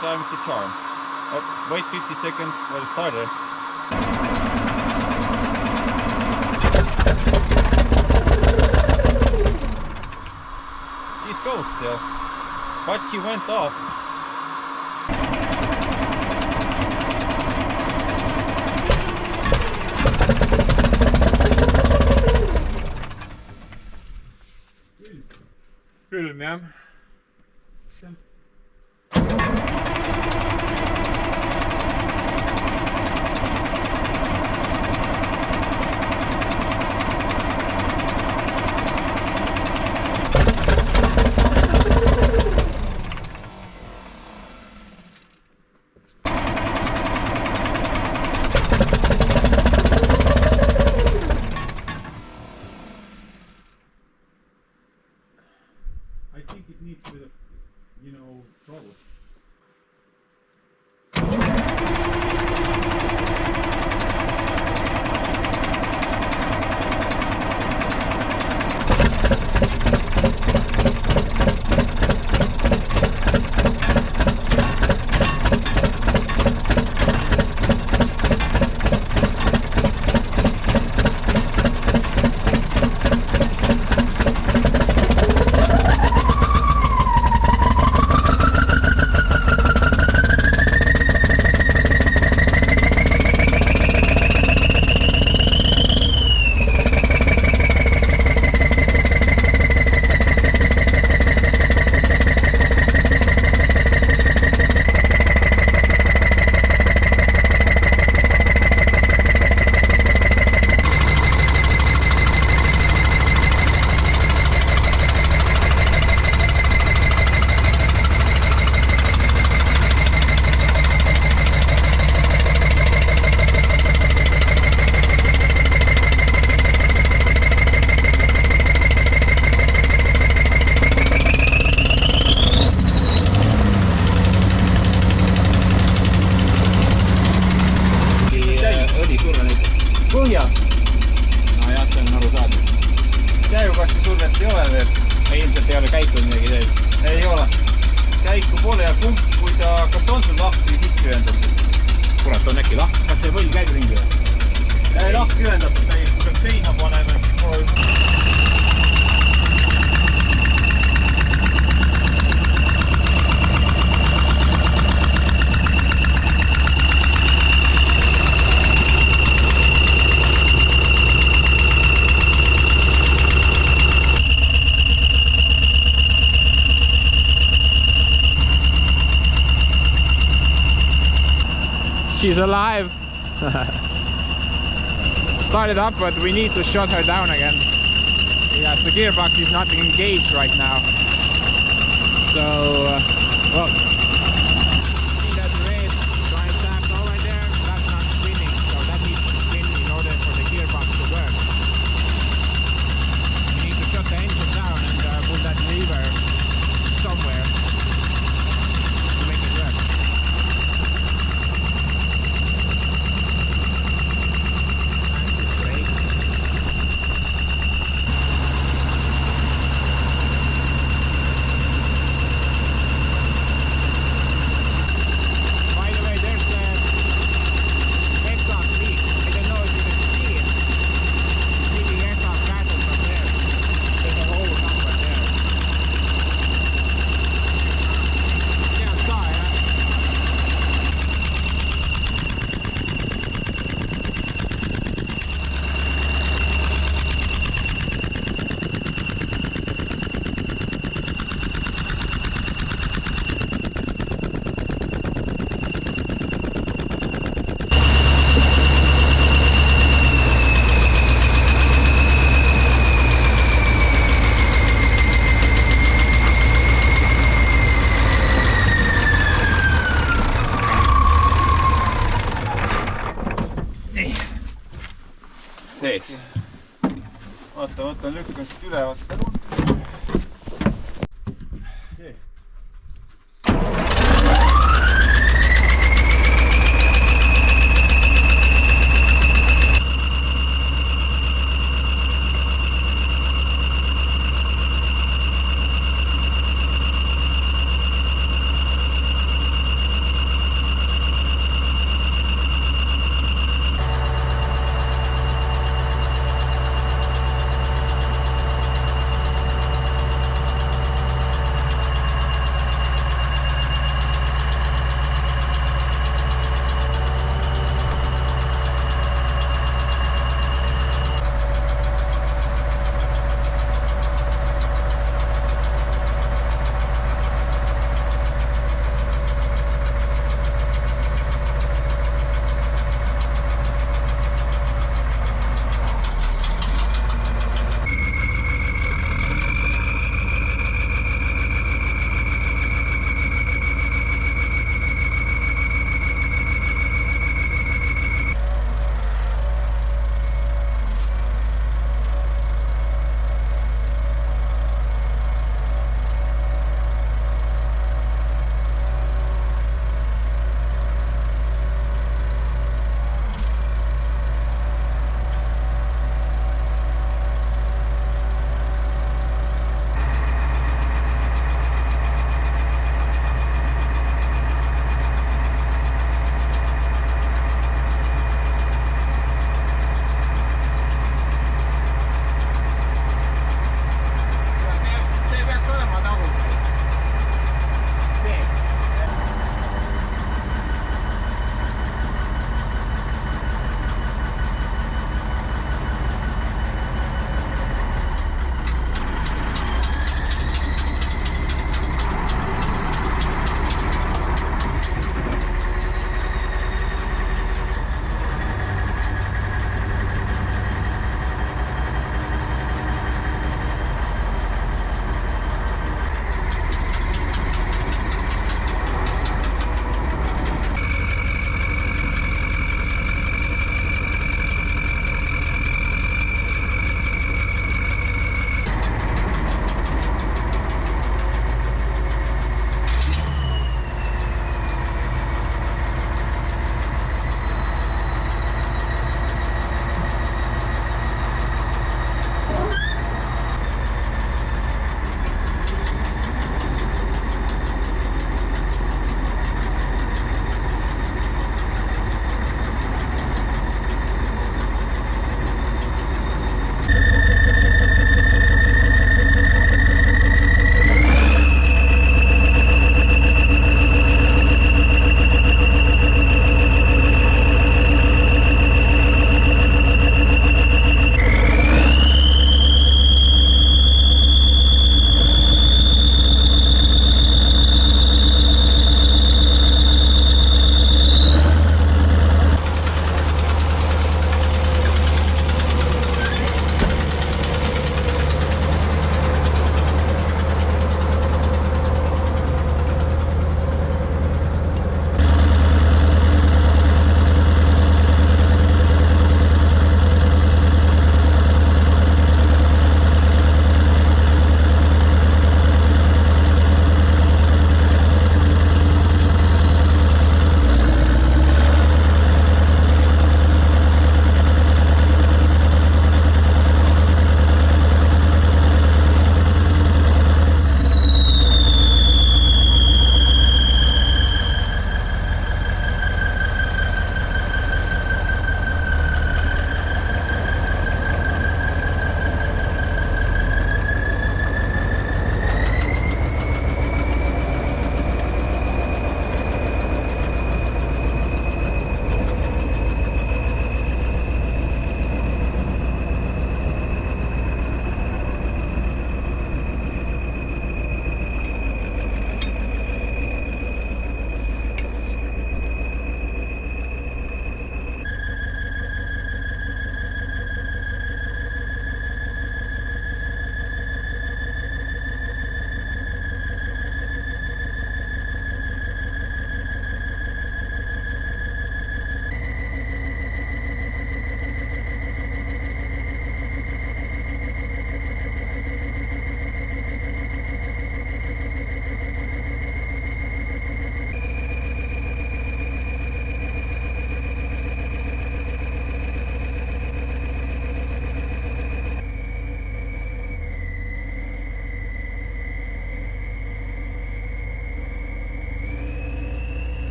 Times the charm. Wait 50 seconds for the starter. She's cold still, but she went off. Good, ma'am. I think it needs a bit of, you know, trouble. ei ole veel. ilmselt ei ole käiku midagi sees. Ei ole. Käiku pole ja pump, kui ta kas on sul lahti sisse ühendatud. Kurat, on äkki lahti. Kas see võll käib ringi või? Lahti ühendatud täiesti, peab seina panema. She's alive. Started up, but we need to shut her down again. Yes, the gearbox is not engaged right now. So, well, see that red drive shaft over there? That's not spinning, so that needs to spin in order for the gearbox to work. We need to shut the engine down and pull that lever somewhere to make it work. Sees. Vaata, lükkan siit üle, vaata.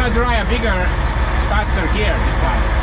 gonna try a bigger, faster gear this time.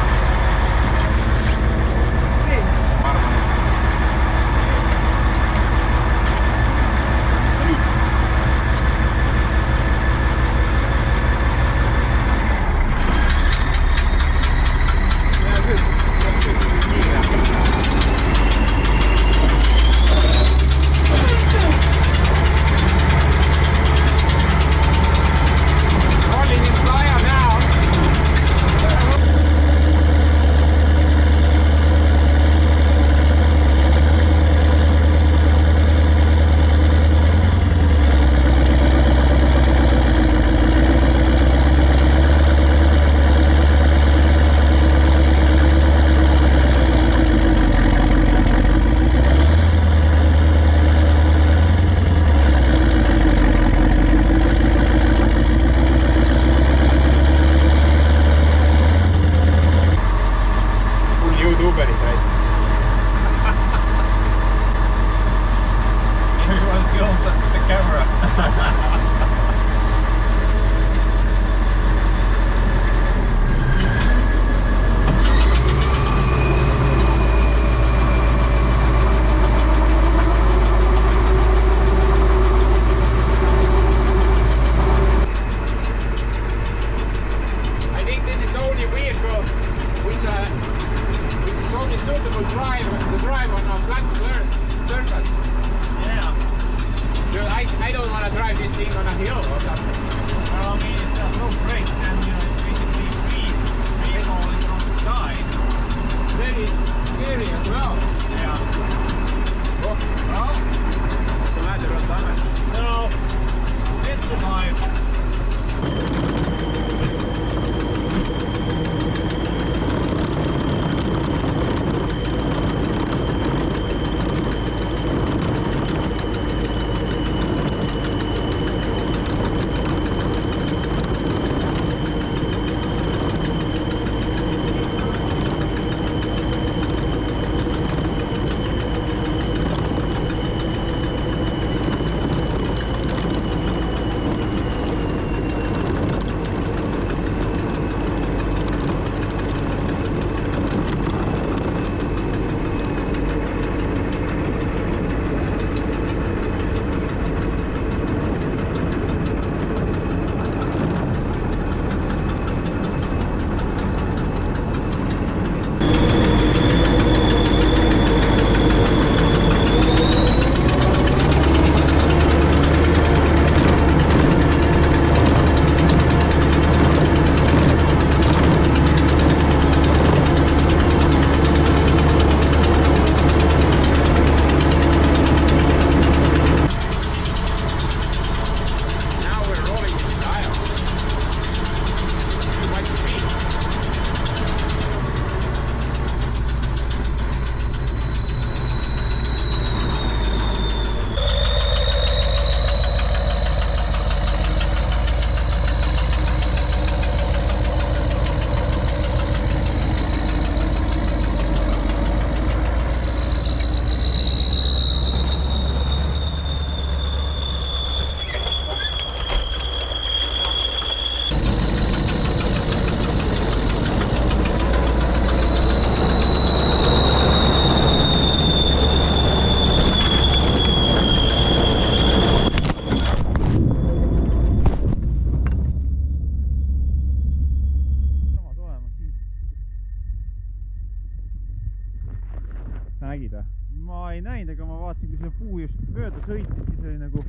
nägid või? Ma ei näinud, aga ma vaatasin, kui see puu just mööda sõitis, siis oli nagu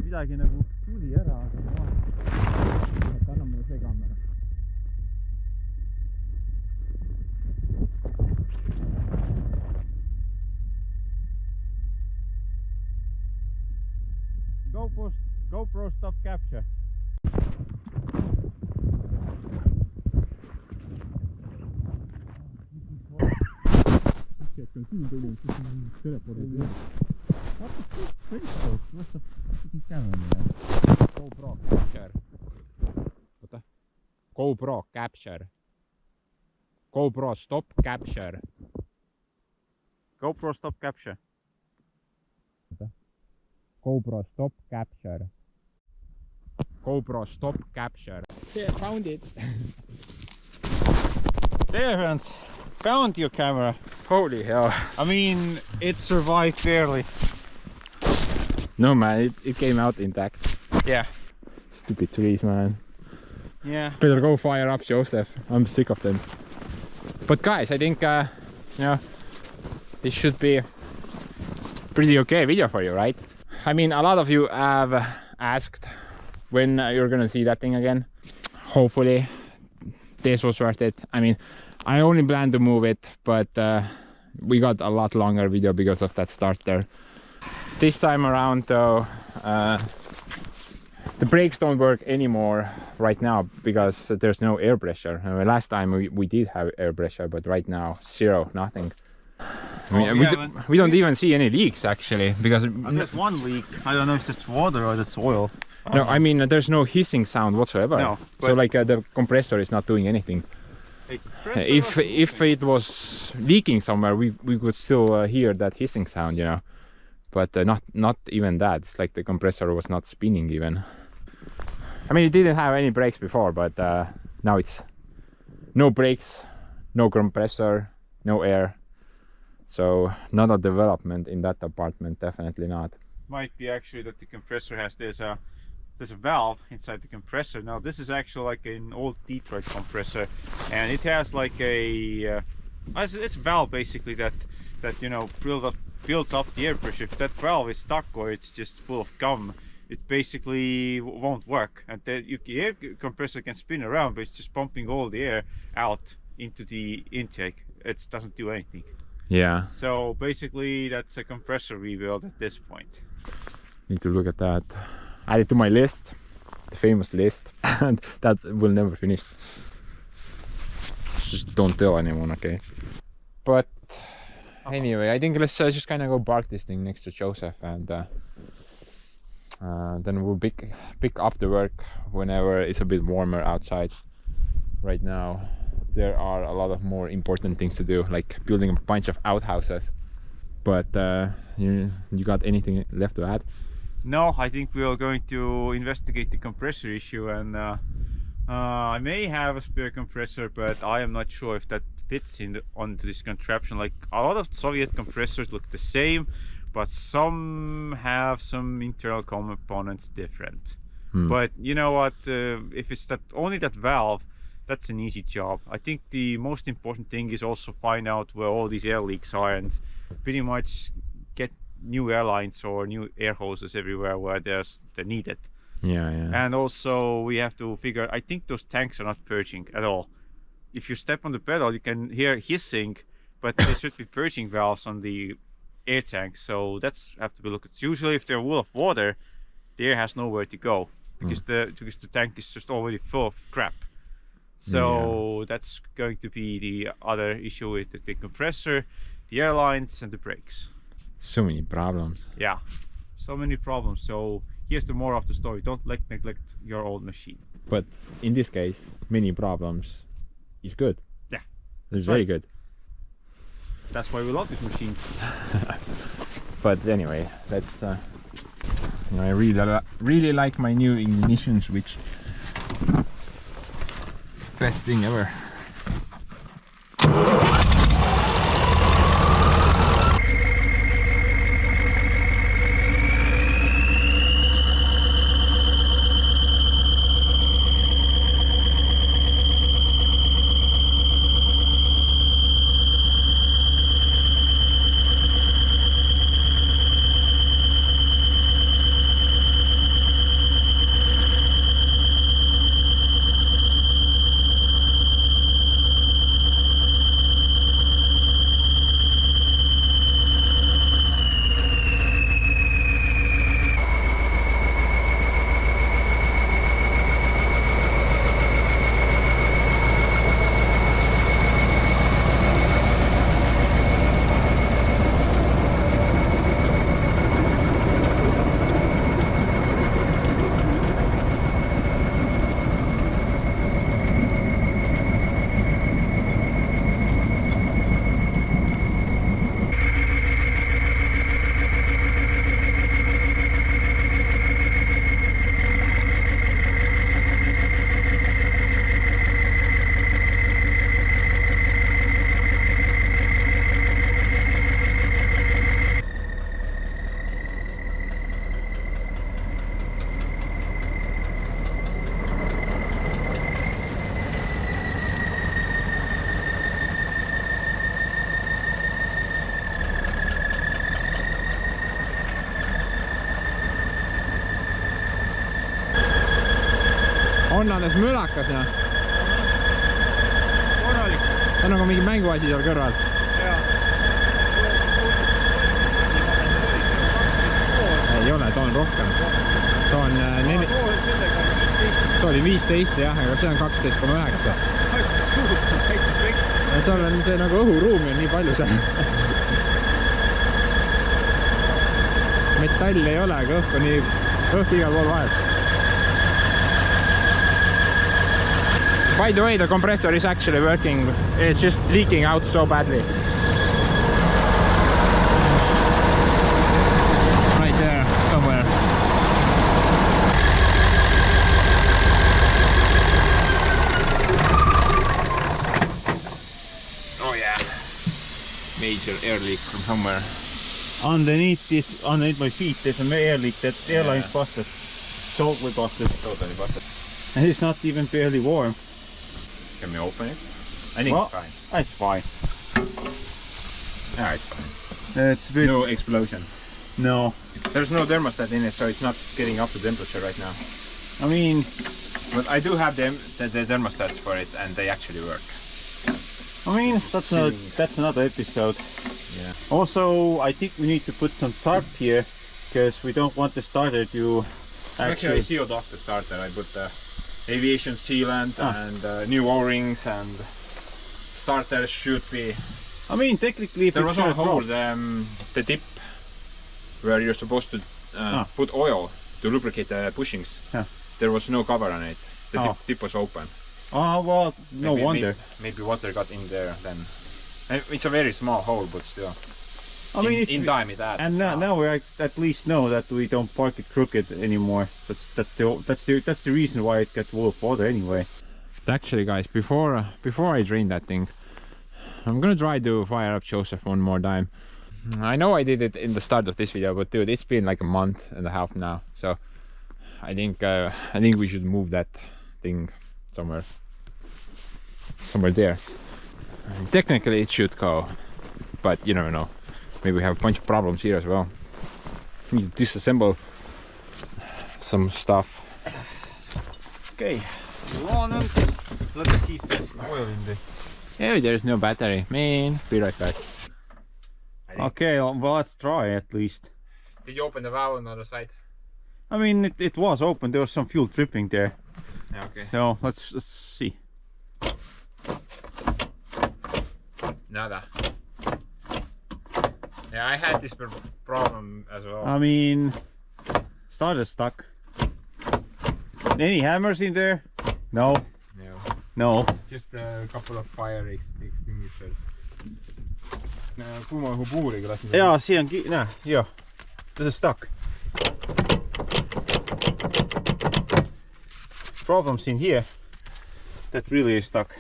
midagi nagu tuli ära, aga ma vaatasin. Anna mulle see kaamera. GoPro stop capture. On siin tulnud, siis on telepordi peal. What's the fucking camera, man? GoPro capture. Oota. GoPro capture. GoPro stop capture. GoPro stop capture. Oota. GoPro stop capture. GoPro stop capture. Yeah, found it. There, friends. Found your camera. Holy hell. I mean, it survived barely. No man, it came out intact. Yeah. Stupid trees, man. Yeah. Better go fire up Joseph. I'm sick of them. But guys, I think you know, this should be pretty okay video for you, right? I mean, a lot of you have asked when you're gonna see that thing again. Hopefully this was worth it. I mean, I only planned to move it, but we got a lot longer video because of that starter. This time around though, the brakes don't work anymore right now because there's no air pressure. Last time we did have air pressure, but right now zero, nothing. I mean, we don't even see any leaks actually, because there's one leak. I don't know if it's water or it's oil. No, I mean there's no hissing sound whatsoever. No, so like the compressor is not doing anything. If it was leaking somewhere, we could still hear that hissing sound, you know. But not even that. It's like the compressor was not spinning even. I mean, it didn't have any brakes before, but now it's no brakes, no compressor, no air. So not a development in that department, definitely not. Might be actually that the compressor has there's a valve inside the compressor. Now this is actually like an old Detroit compressor, and it has like a it's a valve basically that you know builds up the air pressure. If that valve is stuck or it's just full of gum, it basically won't work, and the air compressor can spin around, but it's just pumping all the air out into the intake. It doesn't do anything. Yeah. So basically that's a compressor rebuild at this point. Need to look at that. Add it to my list, the famous list, and that will never finish. Just don't tell anyone, okay? But anyway, I think let's just kind of go park this thing next to Joseph, and then we'll pick up the work whenever it's a bit warmer outside. Right now there are a lot of more important things to do, like building a bunch of outhouses. But you got anything left to add? No, I think we are going to investigate the compressor issue, and I may have a spare compressor, but I am not sure if that fits onto this contraption. Like a lot of Soviet compressors look the same, but some have some internal components different. But you know what, if it's only that valve, that's an easy job. I think the most important thing is also find out where all these air leaks are and pretty much get new airlines or new air hoses everywhere where they're needed. Yeah. And also we have to figure, I think those tanks are not purging at all. If you step on the pedal, you can hear hissing, but there should be purging valves on the air tanks, so that's have to be looked at. Usually if they're full of water, the air has nowhere to go because the tank is just already full of crap. So that's going to be the other issue with the compressor, the airlines, and the brakes. So many problems. Yeah, so many problems. So here's the moral of the story: don't neglect your old machine. But in this case, many problems is good. Yeah, it's very good. That's why we love these machines. But anyway, that's you know, I really like my new ignition switch. Best thing ever. on alles mölakas ja. korralik. Ta on nagu mingi mänguasi seal kõrval. Ei ole, ta on rohkem. Ta on 4... Ta oli 15 jah, aga see on 12,9. Tal on see nagu õhuruumi on nii palju seal. Metall ei ole, aga õhk igal pool vahel. By the way, the compressor is actually working. It's just leaking out so badly. Right there, somewhere. Oh yeah. Major air leak from somewhere. Underneath my feet, there's an air leak. That airline's busted. Totally busted. Totally busted. And it's not even barely warm. Can we open it? I think well, it's fine. It's fine. Yeah, it's fine. It's a bit... No explosion. No. There's no thermostat in it, so it's not getting up to temperature right now. I mean... But I do have the thermostats for it, and they actually work. I mean, that's another episode. Yeah. Also, I think we need to put some tarp here, because we don't want the starter to Actually, I sealed off the starter. I put the aviation sealant and new O-rings, and starter should be... I mean, technically, if there was a hole, the dip where you're supposed to put oil to lubricate the bushings. Yeah. There was no cover on it. The dip was open. Oh, well, no wonder. Maybe water got in there then. It's a very small hole, but still. I mean, in time it adds. And now we at least know that we don't park it crooked anymore. That's the reason why it gets full of water anyway. Actually, guys, before I drain that thing, I'm gonna try to fire up Joseph one more time. I know I did it in the start of this video, but dude, it's been like a month and a half now, so I think we should move that thing somewhere there. Technically it should go, but you never know. Maybe we have a bunch of problems here as well. We need to disassemble some stuff. Okay, on until let's see if there's oil in there. Yeah, there's no battery. Man, be right back. Okay, well, let's try at least. Did you open the valve on the other side? I mean, it was open. There was some fuel dripping there. Yeah, okay. So let's see. Nada. Yeah, I had this problem as well. I mean, starter stuck. Any hammers in there? No. No. Just a couple of fire extinguishers. Kuumaõhupuuriga lasin. Jaa, siin on näe, joo. This is stuck. Problems in here. That really is stuck.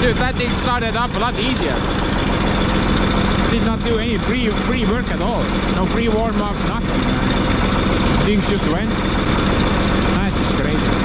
Dude, that thing started up a lot easier. did not do any pre-work at all. No pre-warm-up, nothing. Things just went. That's just crazy.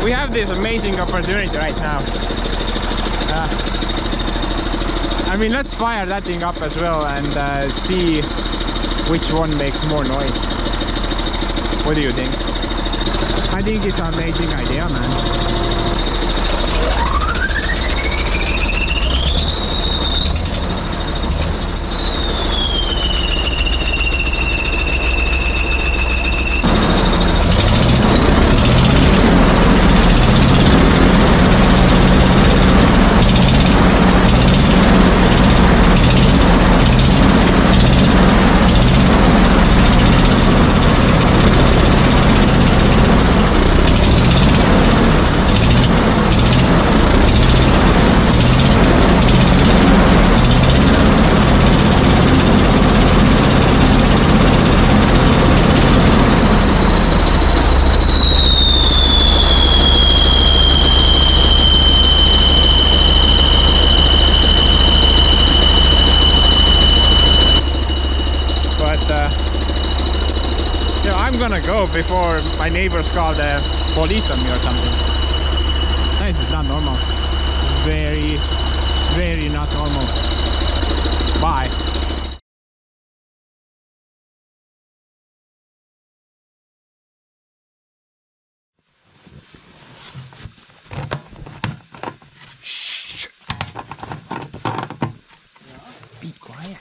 We have this amazing opportunity right now. I mean, let's fire that thing up as well and see which one makes more noise. What do you think? I think it's an amazing idea, man. I'm gonna go before my neighbors call the police on me or something. This is not normal. Very, very not normal. Bye. Shh. Be quiet.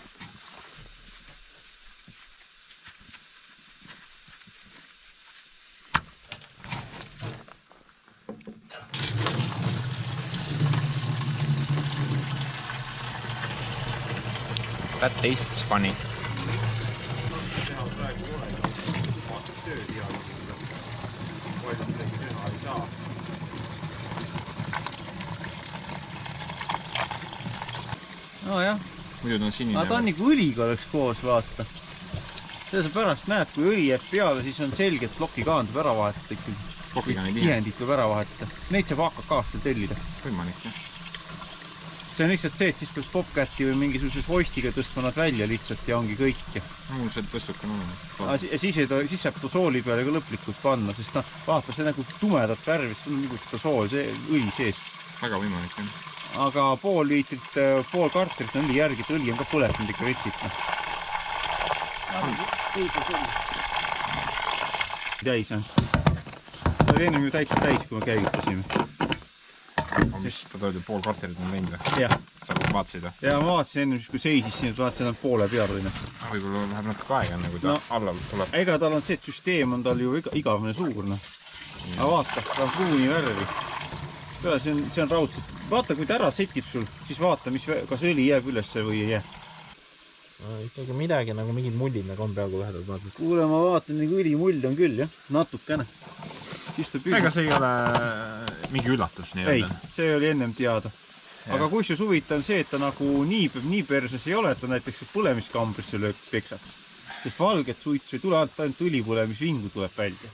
That tastes funny. Nojah, muidu ta on sinine. aga ta on nagu õliga oleks koos, vaata. Seda sa pärast näed, kui õli jääb peale, siis on selgelt plokikaand peab ära vahetada ikkagi. Plokikaani tihendit peab ära vahetada. Neid saab AKK-st tellida. Võimalik, jah. See on lihtsalt see, et siis peaks popcati või mingisuguse hoistiga tõstma nad välja lihtsalt ja ongi kõik. Mul see tõstuk on olemas. Ja siis saab tosooli peale ka lõplikult panna, sest vaata, see nagu tumedat värvi, see on nagu tosool, see õli sees. Väga võimalik, jah. Aga pool liitrit, pool kartulit on õli järgi, et õli on ka põletanud ikka vetsit. Täis on. Ta oli ennem ju täitsa täis, kui me käivitasime. Mis ta toodi, pool kartulit on läinud või? Jah. Sa vaatasid või? Ja ma vaatasin ennem, kui seisis siin, et vaatasin, et poole peale. Võib-olla läheb natuke aega enne, kui ta alla tuleb. Ega tal on see, et süsteem on tal ju igavene suur. Aga vaata, ta on pruuni värvi. See on raudselt. Vaata, kui ta ära setib sul, siis vaata, kas õli jääb üles või ei jää. Ikkagi midagi nagu mingid mullid nagu on peaaegu lähedalt. Kuule, ma vaatan, nagu õlimull on küll, jah. Natukene. Ega see ei ole mingi üllatus nii öelda? Ei, see oli ennem teada. Aga kui see suvita on see, et ta nagu nii perses ei ole, et ta näiteks põlemiskambrisse peksaks. Sest valget suitsu ei tule, ainult õlipõlemisvingu tuleb välja.